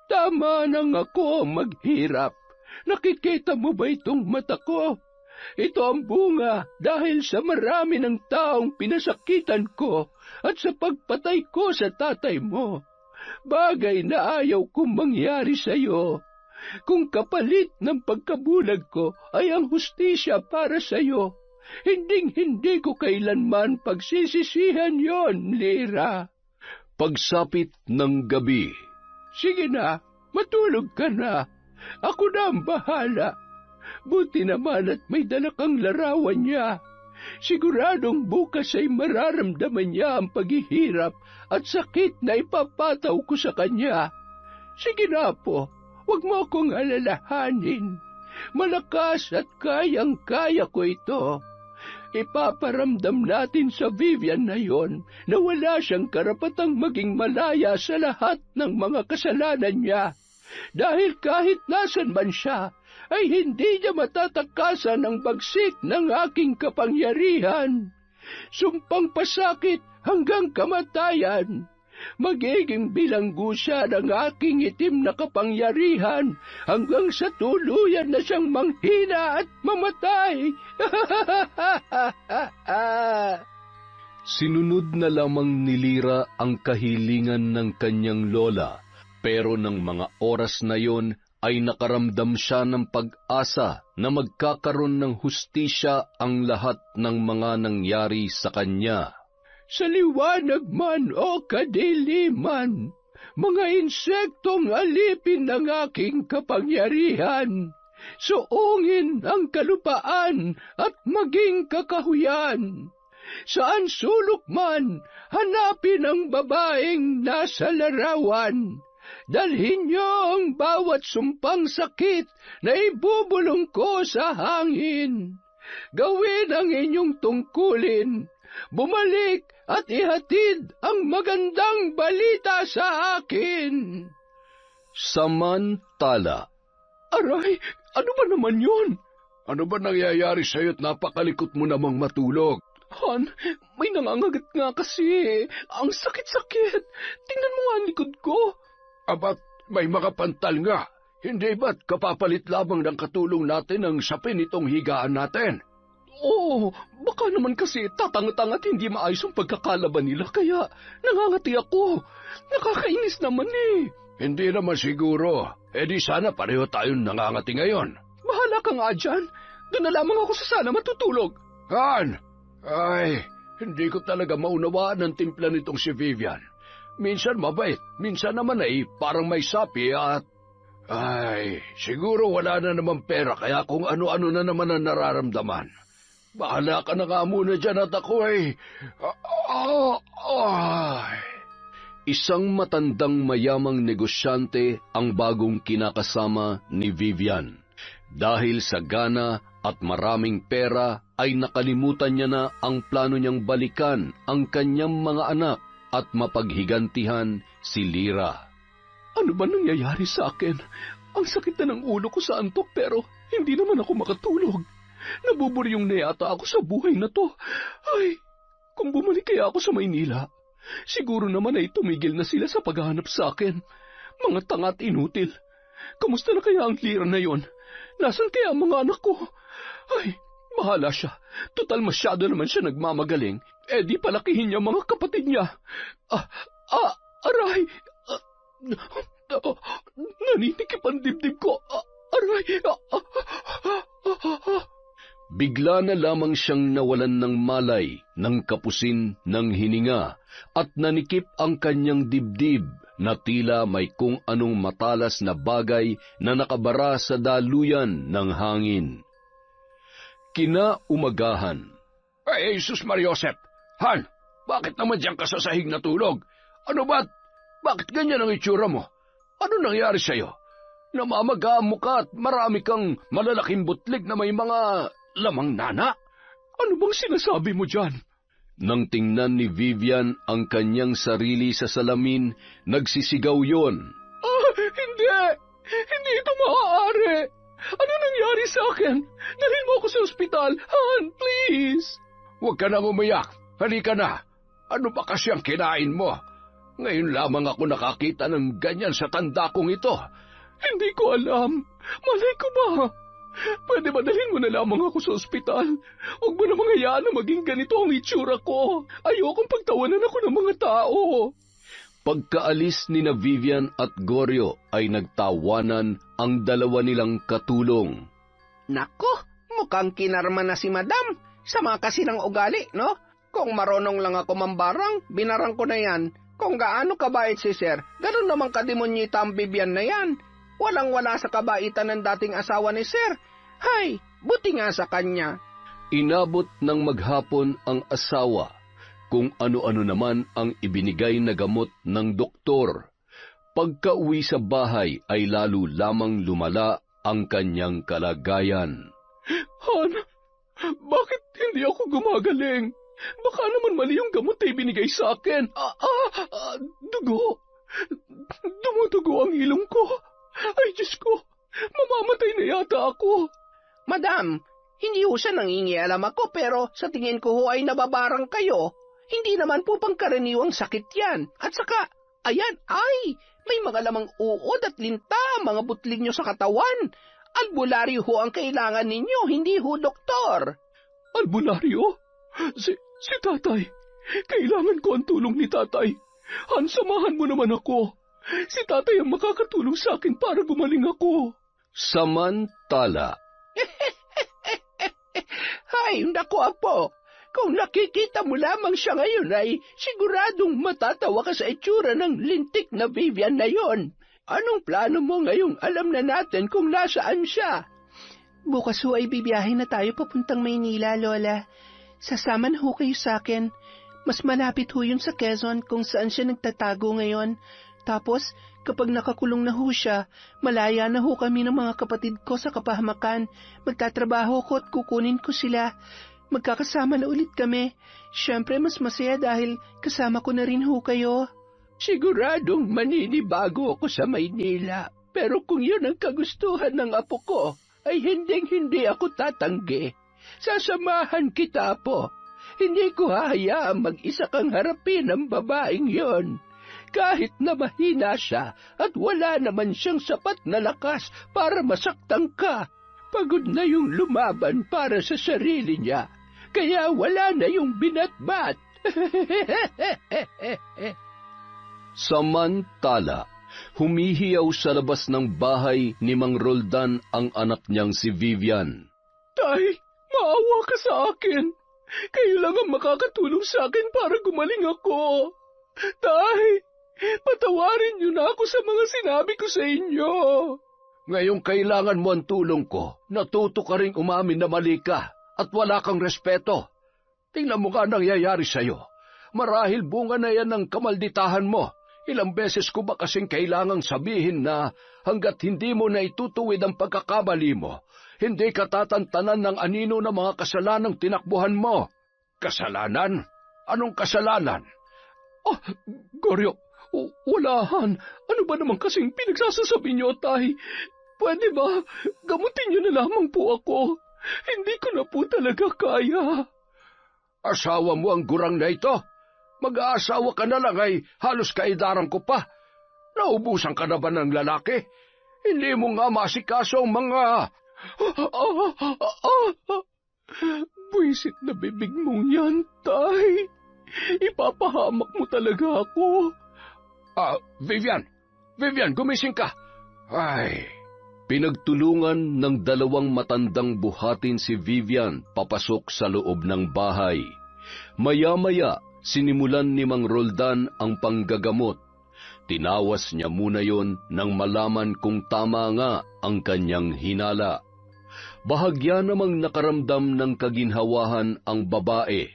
Tama nang ako maghirap. Nakikita mo ba itong mata ko? Ito ang bunga dahil sa marami ng taong pinasakitan ko at sa pagpatay ko sa tatay mo. Bagay na ayaw kong mangyari sa iyo. Kung kapalit ng pagkabulag ko ay ang hustisya para sa iyo, hindi ko kailanman pagsisisihan yon, Lira. Pagsapit ng gabi. Sige na, matulog ka na. Ako na ang bahala. Buti naman at may dala kang larawan niya. Siguradong bukas ay mararamdaman niya ang paghihirap at sakit na ipapataw ko sa kanya. Sige na po, huwag mo akong alalahanin. Malakas at kayang-kaya ko ito. Ipaparamdam natin sa Vivian na yon na wala siyang karapatang maging malaya sa lahat ng mga kasalanan niya. Dahil kahit nasan man siya, ay hindi niya matatakasan ang bagsik ng aking kapangyarihan. Sumpang pasakit hanggang kamatayan. Magiging bilanggo siya ng aking itim na kapangyarihan hanggang sa tuluyan na siyang manghina at mamatay. Sinunod na lamang ni Lira ang kahilingan ng kanyang lola, pero ng mga oras na yon ay nakaramdam siya ng pag-asa na magkakaroon ng hustisya ang lahat ng mga nangyari sa kanya. Sa liwanag man o kadiliman, mga insektong alipin ng aking kapangyarihan, Suungin ang kalupaan at maging kakahuyan. Saan sulok man, hanapin ang babaeng nasa larawan. Dalhin niyo ang bawat sumpang sakit na ibubulong ko sa hangin. Gawin ang inyong tungkulin. Bumalik at ihatid ang magandang balita sa akin. Samantala, Aray, ano ba naman yun? Ano ba nangyayari sa'yo't napakalikot mo namang matulog? Han, may nangangagat nga kasi. Ang sakit-sakit. Tingnan mo nga ang likod ko. Abat, may makapantal nga. Hindi ba't kapapalit lamang ng katulong natin ang sapin itong higaan natin? Oo, baka naman kasi tatanga-tanga at hindi maayos ang pagkakalaban nila kaya nangangati ako. Nakakainis naman eh. Hindi naman siguro. E di sana pareho tayong nangangati ngayon. Bahala ka nga dyan. Doon na lamang ako sa sana matutulog. Han! Ay, hindi ko talaga maunawaan ang timpla nitong si Vivian. Minsan mabait, minsan naman ay parang may sapi at... Ay, siguro wala na naman pera kaya kung ano-ano na naman ang nararamdaman. Bahala ka na nga muna dyan at ako ay... isang matandang mayamang negosyante ang bagong kinakasama ni Vivian. Dahil sa gana at maraming pera ay nakalimutan niya na ang plano niyang balikan ang kanyang mga anak at mapaghigantihan si Lyra. Ano ba nangyayari sa akin? Ang sakit na ng ulo ko sa antok pero hindi naman ako makatulog. Nabuburyong na yata ako sa buhay na to. Ay, kung bumalik kaya ako sa Maynila, siguro naman ay tumigil na sila sa paghahanap sa akin. Mga tanga at inutil. Kamusta na kaya ang Lyra na yon? Nasaan kaya ang mga anak ko? Ay, bahala siya. Total masyado naman siya nagmamagaling. Eh di palakihin niya mga kapatid niya. Aray! Naninikip ang dibdib ko. Aray! Bigla na lamang siyang nawalan ng malay, ng kapusin, ng hininga, at nanikip ang kanyang dibdib na tila may kung anong matalas na bagay na nakabara sa daluyan ng hangin. Kinaumagahan. Ay, Jesus Mariosep! Han, bakit naman diyan ka sa sahig natulog? Ano ba? Bakit ganyan ang itsura mo? Ano nangyari sa'yo? Namamagaan mo ka at marami kang malalaking butlig na may mga lamang nana? Ano bang sinasabi mo dyan? Nang tingnan ni Vivian ang kanyang sarili sa salamin, nagsisigaw yon. Hindi! Hindi ito maaari! Ano nangyari sa akin? Dalhin mo ako sa ospital! Han, please! Huwag ka nang umiyak. Halika na. Ano ba kasi ang kinain mo? Ngayon lamang ako nakakita ng ganyan sa tanda kong ito. Hindi ko alam. Malay ko ba? Pwede ba dalhin mo na lamang ako sa ospital? Huwag mo namang hayaan na maging ganito ang itsura ko. Ayokong pagtawanan ako ng mga tao. Pagkaalis ni na Vivian at Goryo ay nagtawanan ang dalawa nilang katulong. Nako, mukhang kinarma na si Madam. Sama kasi ng ugali, no? Kung marunong lang ako mambarang, binarang ko na yan. Kung gaano kabait si Sir, ganun naman kademonyita ang Vivian na yan. Walang-wala sa kabaitan ng dating asawa ni Sir. Hay, buti nga sa kanya. Inabot ng maghapon ang asawa, kung ano-ano naman ang ibinigay na gamot ng doktor. Pagka-uwi sa bahay ay lalo lamang lumala ang kanyang kalagayan. Han, bakit hindi ako gumagaling? Baka naman mali yung gamot na ibinigay sa akin. Dugo. Dumudugo ang ilong ko. Ay, Diyos ko, mamamatay na yata ako. Madam, hindi ho siya nangingialam ako pero sa tingin ko ho ay nababarang kayo. Hindi naman po pangkaraniwang sakit yan. At saka, ayan, may mga lamang uod at linta, mga butlig nyo sa katawan. Albularyo ho ang kailangan ninyo, hindi ho doktor. Albularyo? Si tatay. Kailangan ko ang tulong ni tatay. Han, samahan mo naman ako. Si tatay ang makakatulong sa akin para gumaling ako. Samantala. Hay, naku apo. Kung nakikita mo lamang siya ngayon ay siguradong matatawa ka sa itsura ng lintik na Vivian na yon. Anong plano mo ngayong alam na natin kung nasaan siya? Bukas ho ay bibiyahe na tayo papuntang Maynila, Lola. Sasama na ho kayo sa akin. Mas malapit ho yun sa Quezon kung saan siya nagtatago ngayon. Tapos, kapag nakakulong na ho siya, malaya na ho kami ng mga kapatid ko sa kapahamakan. Magtatrabaho ko at kukunin ko sila. Magkakasama na ulit kami. Siyempre, mas masaya dahil kasama ko na rin ho kayo. Siguradong maninibago ako sa Maynila. Pero kung yun ang kagustuhan ng apo ko, ay hindi ako tatanggi. Sasamahan kita, Apo. Hindi ko hahayaang mag-isa kang harapin ang babaeng yon. Kahit na mahina siya at wala naman siyang sapat na lakas para masaktan ka. Pagod na yung lumaban para sa sarili niya. Kaya wala na yung binatbat. Samantala, humihiyaw sa labas ng bahay ni Mang Roldan ang anak niyang si Vivian. Tay, maawa ka sa akin. Kayo lang ang makakatulong sa akin para gumaling ako. Tay, patawarin niyo na ako sa mga sinabi ko sa inyo. Ngayong kailangan mo ang tulong ko, natuto ka ring umamin na mali ka at wala kang respeto. Tingnan mo ka nangyayari sa'yo. Marahil bunga na yan ng kamalditahan mo. Ilang beses ko ba kasing kailangang sabihin na hanggat hindi mo na itutuwid ang pagkakamali mo, hindi ka tatantanan ng anino na mga kasalanang tinakbuhan mo. Kasalanan? Anong kasalanan? Goryo, walahan. Ano ba naman kasing pinagsasasabi niyo, Tay? Pwede ba gamutin niyo na lamang po ako? Hindi ko na po talaga kaya. Asawa mo ang gurang na ito? Mag-aasawa ka na lang ay halos kaidaran ko pa. Naubusan ka na ba ng lalaki? Hindi mo nga masikaso ang mga... Buwisit na bibig mong yan, Tay. Ipapahamak mo talaga ako. Vivian, gumising ka. Ay... Pinagtulungan ng dalawang matandang buhatin si Vivian papasok sa loob ng bahay. Maya-maya, sinimulan ni Mang Roldan ang panggagamot. Tinawas niya muna yon nang malaman kung tama nga ang kanyang hinala. Bahagya namang nakaramdam ng kaginhawahan ang babae.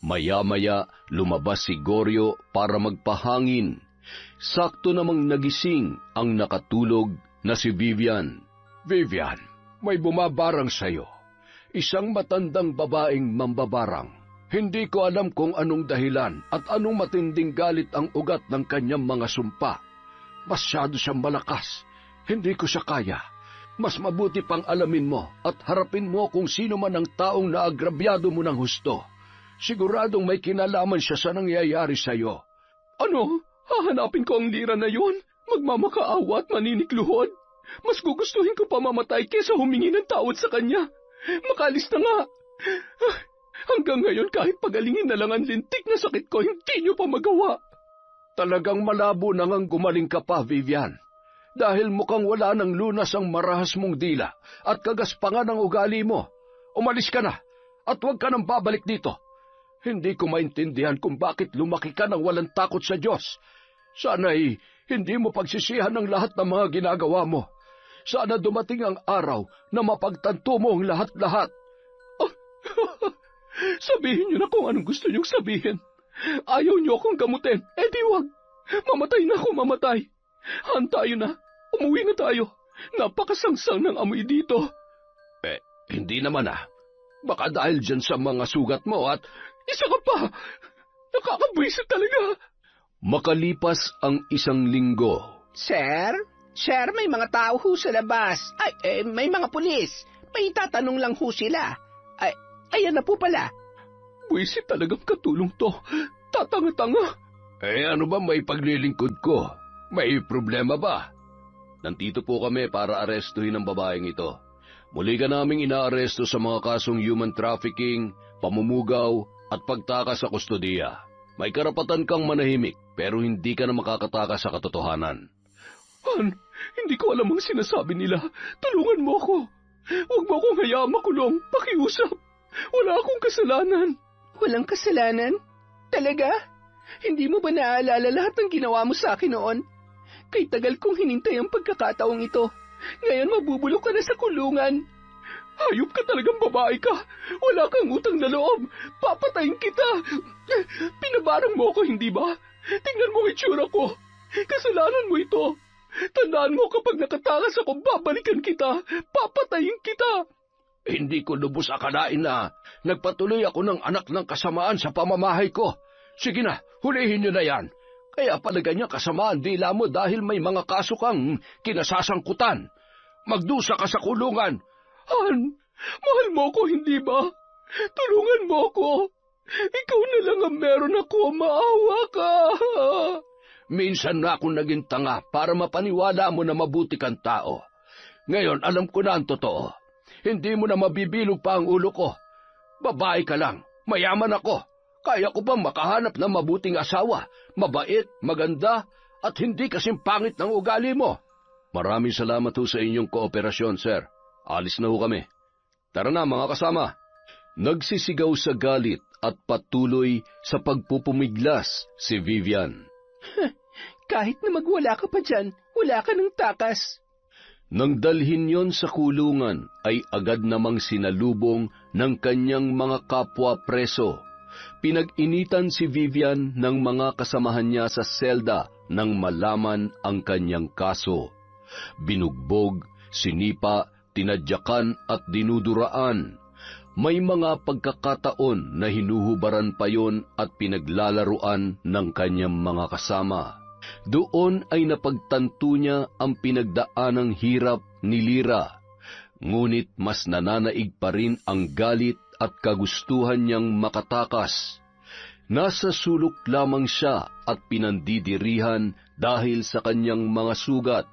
Maya-maya, lumabas si Goryo para magpahangin. Sakto namang nagising ang nakatulog na si Vivian. Vivian, may bumabarang sa'yo. Isang matandang babaeng mambabarang. Hindi ko alam kung anong dahilan at anong matinding galit ang ugat ng kanyang mga sumpa. Masyado siyang malakas. Hindi ko siya kaya. Mas mabuti pang alamin mo at harapin mo kung sino man ang taong naagrabyado mo ng husto. Siguradong may kinalaman siya sa nangyayari sa'yo. Ano? Hahanapin ko ang lira na yon? Magmamakaawa at maninikluhod? Mas gugustuhin ko pa mamatay kesa humingi ng tawad sa kanya. Makalis na nga. Hanggang ngayon kahit pagalingin na lang ang lintik na sakit ko, hindi niyo pa magawa. Talagang malabo na ngang gumaling ka pa, Vivian. Dahil mukhang wala ng lunas ang marahas mong dila at kagaspangan ang ugali mo. Umalis ka na at huwag ka nang babalik dito. Hindi ko maintindihan kung bakit lumaki ka ng walang takot sa Diyos. Sana'y hindi mo pagsisihan ng lahat ng mga ginagawa mo. Sana dumating ang araw na mapagtanto mo ang lahat-lahat. Sabihin niyo na kung anong gusto niyong sabihin. Ayaw niyo akong gamutin. Di wag. Mamatay na ako, mamatay. Han tayo na. Umuwi na tayo. Napakasangsang ng amoy dito. Hindi naman Baka dahil dyan sa mga sugat mo at... Isa ka pa! Nakakabwisit talaga! Makalipas ang 1 linggo. Sir, may mga tao ho sa labas. May mga pulis. May tatanong lang ho sila. Ayan na po pala. Buwisit talagang katulong to. Tatanga-tanga. Ano ba may paglilingkod ko? May problema ba? Nandito po kami para arestuhin ang babaeng ito. Muli ka naming inaaresto sa mga kasong human trafficking, pamumugaw, at pagtakas sa kustodiya. May karapatan kang manahimik, pero hindi ka na makakatakas sa katotohanan. Han, hindi ko alam ang sinasabi nila. Tulungan mo ako. Huwag mo akong hayaang makulong. Pakiusap. Wala akong kasalanan. Walang kasalanan? Talaga? Hindi mo ba naaalala lahat ng ginawa mo sa akin noon? Kay tagal kong hinintay ang pagkakataong ito. Ngayon mabubulok ka na sa kulungan. Hayop ka talagang babae ka. Wala kang utang na loob. Papatayin kita. Pinabarang mo ako, hindi ba? Tingnan mo ang itsura ko. Kasalanan mo ito. Tandaan mo kapag nakatakas ako, babalikan kita. Papatayin kita. Hindi ko lubos akalain na nagpatuloy ako ng anak ng kasamaan sa pamamahay ko. Sige na, hulihin niyo na yan. Kaya pala ganyan kasamaan dila mo dahil may mga kaso kang kinasasangkutan. Magdusa ka sa kulungan. Han, mahal mo ko, hindi ba? Tulungan mo ko. Ikaw na lang ang meron ako. Maawa ka. Minsan na akong naging tanga para mapaniwala mo na mabuti kang tao. Ngayon, alam ko na ang totoo. Hindi mo na mabibilog pa ang ulo ko. Babae ka lang, mayaman ako. Kaya ko bang makahanap ng mabuting asawa, mabait, maganda, at hindi kasing pangit ng ugali mo? Maraming salamat ho sa inyong kooperasyon, sir. Alis na ho kami. Tara na, mga kasama. Nagsisigaw sa galit at patuloy sa pagpupumiglas si Vivian. Kahit na magwala ka pa dyan, wala ka ng takas. Nang dalhin yon sa kulungan, ay agad namang sinalubong ng kanyang mga kapwa preso. Pinag-initan si Vivian ng mga kasamahan niya sa selda nang malaman ang kanyang kaso. Binugbog, sinipa, tinadyakan at dinuduraan. May mga pagkakataon na hinuhubaran pa yon at pinaglalaruan ng kanyang mga kasama. Doon ay napagtanto niya ang pinagdaanang hirap ni Lira. Ngunit mas nananaig pa rin ang galit at kagustuhan niyang makatakas. Nasa sulok lamang siya at pinandidirihan dahil sa kanyang mga sugat.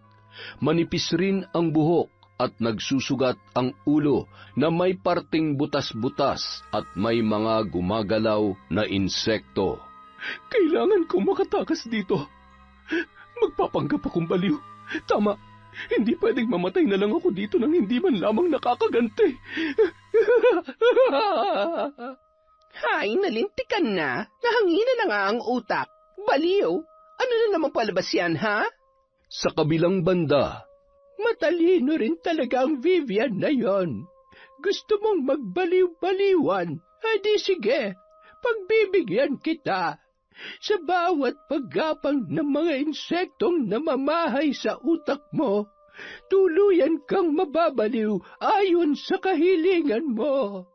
Manipis rin ang buhok at nagsusugat ang ulo na may parting butas-butas at may mga gumagalaw na insekto. Kailangan kong makatakas dito. Magpapanggap akong baliw. Tama, hindi pwedeng mamatay na lang ako dito nang hindi man lamang nakakaganti. Hay, nalintikan na. Nahangina na nga ang utak. Baliw, ano na naman palabas yan, ha? Sa kabilang banda, Matalino rin talaga ang Vivian na yon. Gusto mong magbaliw-baliwan? Di sige, pagbibigyan kita. Sa bawat paggapang ng mga insektong namamahay sa utak mo, tuluyan kang mababaliw ayon sa kahilingan mo.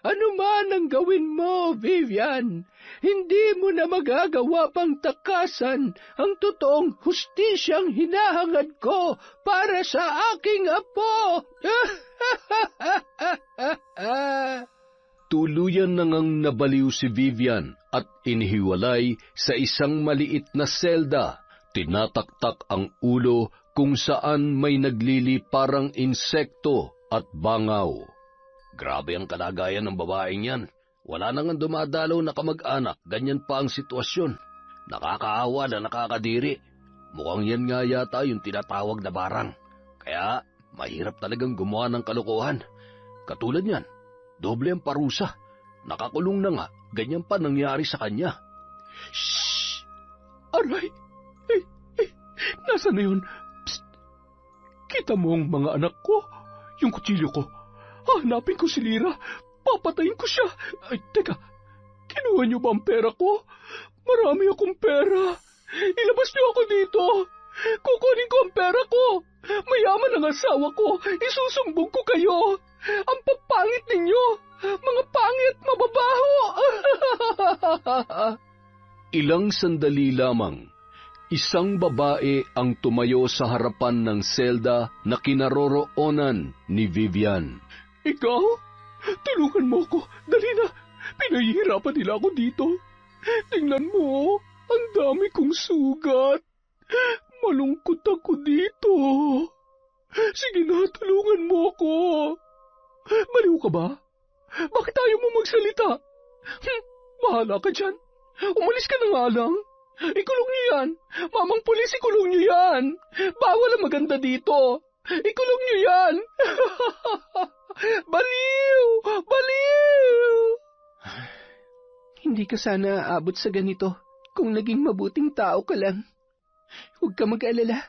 Ano man ang gawin mo, Vivian, hindi mo na magagawa pang takasan ang totoong hustisyang hinahangad ko para sa aking apo. tuluyan na ngang nabaliw si Vivian at inihiwalay sa isang maliit na selda. Tinataktak ang ulo kung saan may nagliliparang insekto at bangaw. Grabe ang kalagayan ng babaeng yan. Wala na nga dumadalaw na kamag-anak, ganyan pa ang sitwasyon. Nakakaawa na nakakadiri. Mukhang yan nga yata yung tinatawag na barang. Kaya mahirap talagang gumawa ng kalokohan. Katulad niyan, doble ang parusa. Nakakulong na nga, ganyan pa nangyari sa kanya. Shhh! Aray! Nasaan na yun? Psst! Kita mo ang mga anak ko? Yung kutsilyo ko. Hanapin ko si Lira. Papatayin ko siya. Ay, teka. Kinuha niyo ba ang pera ko? Marami akong pera. Ilabas niyo ako dito. Kukunin ko ang pera ko. Mayaman ang asawa ko. Isusumbong ko kayo. Ang papangit ninyo. Mga pangit, mababaho. Ilang sandali lamang, isang babae ang tumayo sa harapan ng selda na kinaroroonan ni Vivian. Ikaw? Tulungan mo ako. Dali na. Pinahihirapan nila ako dito. Tingnan mo. Ang dami kong sugat. Malungkot ako dito. Sige na, tulungan mo ako. Baliw ka ba? Bakit ayaw mo magsalita? Bahala ka dyan. Umalis ka na nga lang. Ikulong niyo yan. Mamang pulis, ikulong niyo yan. Bawal ang maganda dito. Ikulong niyo yan. Baliw! Baliw! Hindi ka sana aabot sa ganito kung naging mabuting tao ka lang. Huwag ka mag-alala.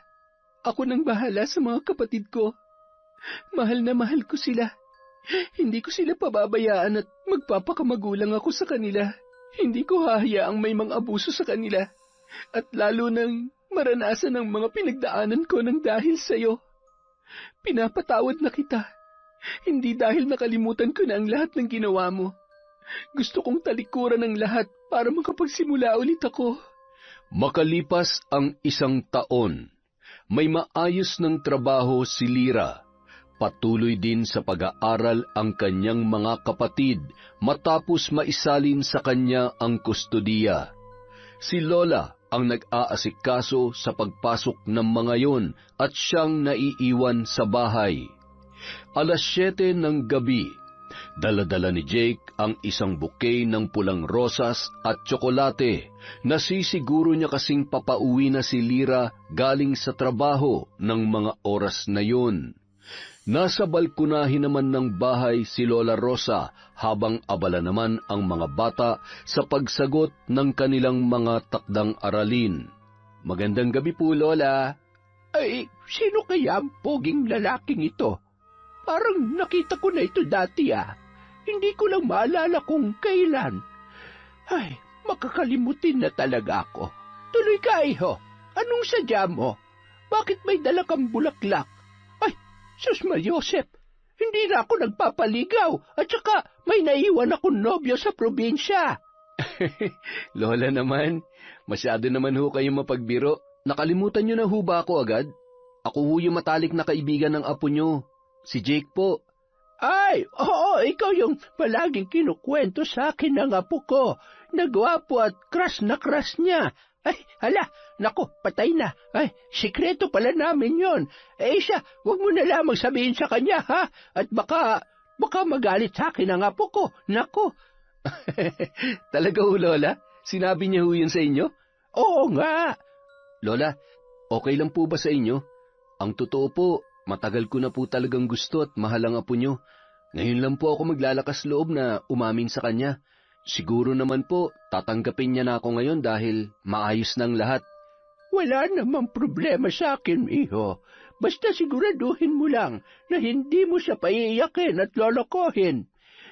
Ako nang bahala sa mga kapatid ko. Mahal na mahal ko sila. Hindi ko sila pababayaan at magpapakamagulang ako sa kanila. Hindi ko hahayaang may mga abuso sa kanila. At lalo nang maranasan ang mga pinagdaanan ko ng dahil sa'yo. Pinapatawad na kita. Hindi dahil nakalimutan ko na ang lahat ng ginawa mo. Gusto kong talikuran ang lahat para makapagsimula ulit ako. Makalipas ang 1 taon, may maayos ng trabaho si Lyra. Patuloy din sa pag-aaral ang kanyang mga kapatid matapos maisalin sa kanya ang kustodiya. Si Lola ang nag-aasikaso sa pagpasok ng mga yon at siyang naiiwan sa bahay. 7:00 ng gabi, dala-dala ni Jake ang isang bouquet ng pulang rosas at tsokolate. Nasisiguro niya kasing papauwi na si Lyra galing sa trabaho ng mga oras na yon. Nasa balkonahin naman ng bahay si Lola Rosa habang abala naman ang mga bata sa pagsagot ng kanilang mga takdang aralin. "Magandang gabi po, Lola." Ay, sino kaya ang poging lalaking ito? Parang nakita ko na ito dati Hindi ko lang maalala kung kailan. Ay, makakalimutin na talaga ako. Tuloy ka, iho. Anong sadya mo? Bakit may dala kang bulaklak? Ay, sus Mariosep, hindi na ako nagpapaligaw at saka may naiwan akong nobyo sa probinsya. Lola naman, masyado naman ho kayo mapagbiro. Nakalimutan niyo na ho ba ako agad? Ako ho yung matalik na kaibigan ng apo niyo. Si Jake po. Ay, oo, ikaw yung palaging kinukwento sa akin ng apo ko. Nagwapo at crush na crush niya. Ay, hala, naku, patay na. Ay, sikreto pala namin yon. Siya, huwag mo na lamang sabihin sa kanya, ha? At baka magalit sa akin ang apo ko. Naku. Talaga ho, Lola? Sinabi niya ho yun sa inyo? Oo nga. Lola, okay lang po ba sa inyo? Ang totoo po, matagal ko na po talagang gusto at mahal ang apo nyo. Ngayon lang po ako maglalakas loob na umamin sa kanya. Siguro naman po, tatanggapin niya na ako ngayon dahil maayos ng lahat. Wala namang problema sa akin, iho. Basta siguraduhin mo lang na hindi mo siya paiiyakin at lolokohin.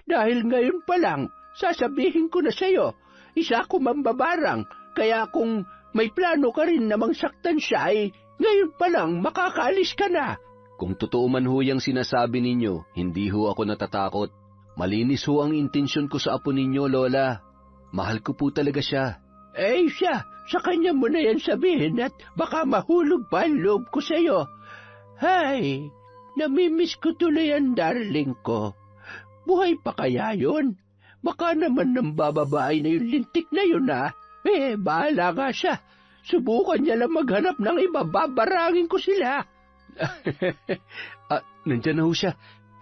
Dahil ngayon pa lang, sasabihin ko na sa'yo, isa ko mambabarang, kaya kung may plano ka rin namang saktan siya ay ngayon pa lang makakaalis ka na. Kung totoo man ho yung sinasabi ninyo, hindi ho ako natatakot. Malinis ho ang intensyon ko sa apo ninyo, Lola. Mahal ko po talaga siya. Siya, sa kanya mo na yan sabihin at baka mahulog pa ang loob ko sa'yo. Hay, namimiss ko tuloy ang darling ko. Buhay pa kaya yun? Baka naman nang bababae na yung lintik na yun, bahala nga siya. Subukan niya lang maghanap ng iba, babarangin ko sila. Nandyan na ho siya.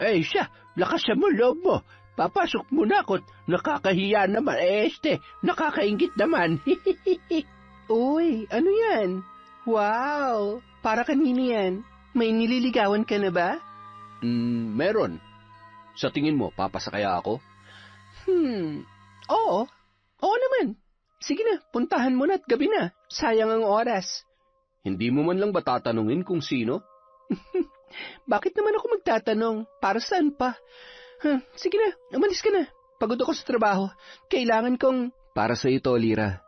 Siya, lakasan mo loob mo. Papasok muna ako't nakakahiya naman. Nakakaingit naman. Uy, ano yan? Wow, para kanino yan? May nililigawan ka na ba? Meron. Sa tingin mo, papasa kaya ako? Oo. Oo naman. Sige na, puntahan mo na at gabi na. Sayang ang oras. Hindi mo man lang ba tatanungin kung sino? Bakit naman ako magtatanong? Para saan pa? Sige na, umalis ka na. Pagod ako sa trabaho. Kailangan kong... Para sa ito, Lyra.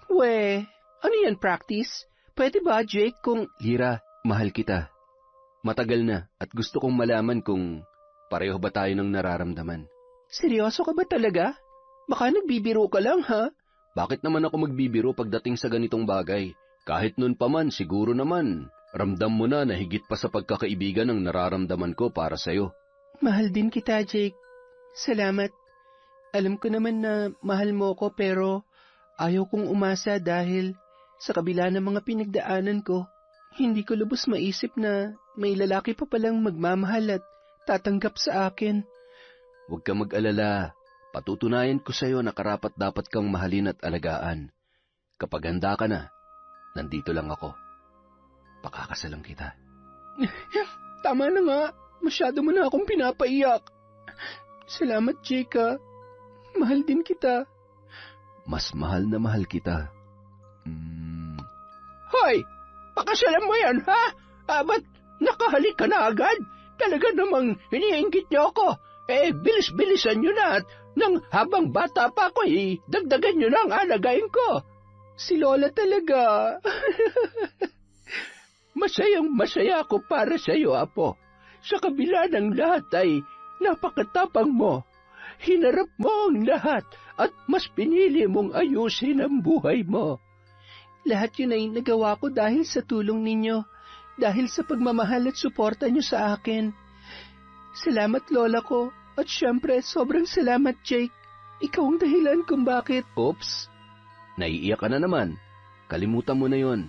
Ano yan, practice? Pwede ba, Jake, kung... Lyra, mahal kita. Matagal na at gusto kong malaman kung pareho ba tayo ng nararamdaman. Seryoso ka ba talaga? Baka nagbibiro ka lang, ha? Bakit naman ako magbibiro pagdating sa ganitong bagay? Kahit noon pa man, siguro naman, ramdam mo na higit pa sa pagkakaibigan ang nararamdaman ko para sa'yo. Mahal din kita, Jake. Salamat. Alam ko naman na mahal mo ko pero ayaw kong umasa dahil sa kabila ng mga pinagdaanan ko, hindi ko lubos maisip na may lalaki pa palang magmamahal at tatanggap sa akin. Huwag ka mag-alala. Patutunayan ko sa'yo na karapat-dapat kang mahalin at alagaan. Kapag handa ka na, nandito lang ako. Pakakasalan kita. Tama na nga. Masyado mo na akong pinapaiyak. Salamat, Jake. Mahal din kita. Mas mahal na mahal kita. Hoy! Pakasalan mo yan, ha? Ba't nakahalik ka na agad? Talaga namang iniinggit niyo ako. Bilis-bilisan nyo na at nang habang bata pa ako, dagdagan nyo na ang alagayin ko. Si Lola talaga. Masayang-masaya ako para sa iyo, Apo. Sa kabila ng lahat ay napakatapang mo. Hinarap mo ang lahat at mas pinili mong ayusin ang buhay mo. Lahat yun ay nagawa ko dahil sa tulong ninyo, dahil sa pagmamahal at suporta nyo sa akin. Salamat, Lola ko. At syempre, sobrang salamat, Jake. Ikaw ang dahilan kung bakit. Oops, naiiyak ka na naman. Kalimutan mo na yon.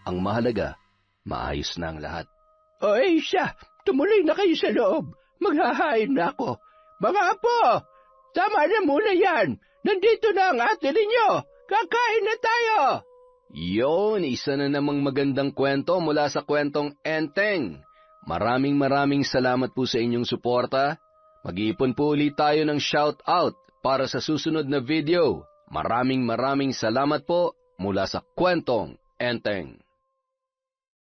Ang mahalaga, maayos na ang lahat. Siya, tumuloy na kayo sa loob. Maghahain na ako. Mga apo, tama na muna yan. Nandito na ang ate ninyo. Kakain na tayo. Yon, isa na namang magandang kwento mula sa kwentong Enteng. Maraming salamat po sa inyong suporta. Mag-iipon po ulit tayo ng shout-out para sa susunod na video. Maraming salamat po mula sa kwentong Enteng.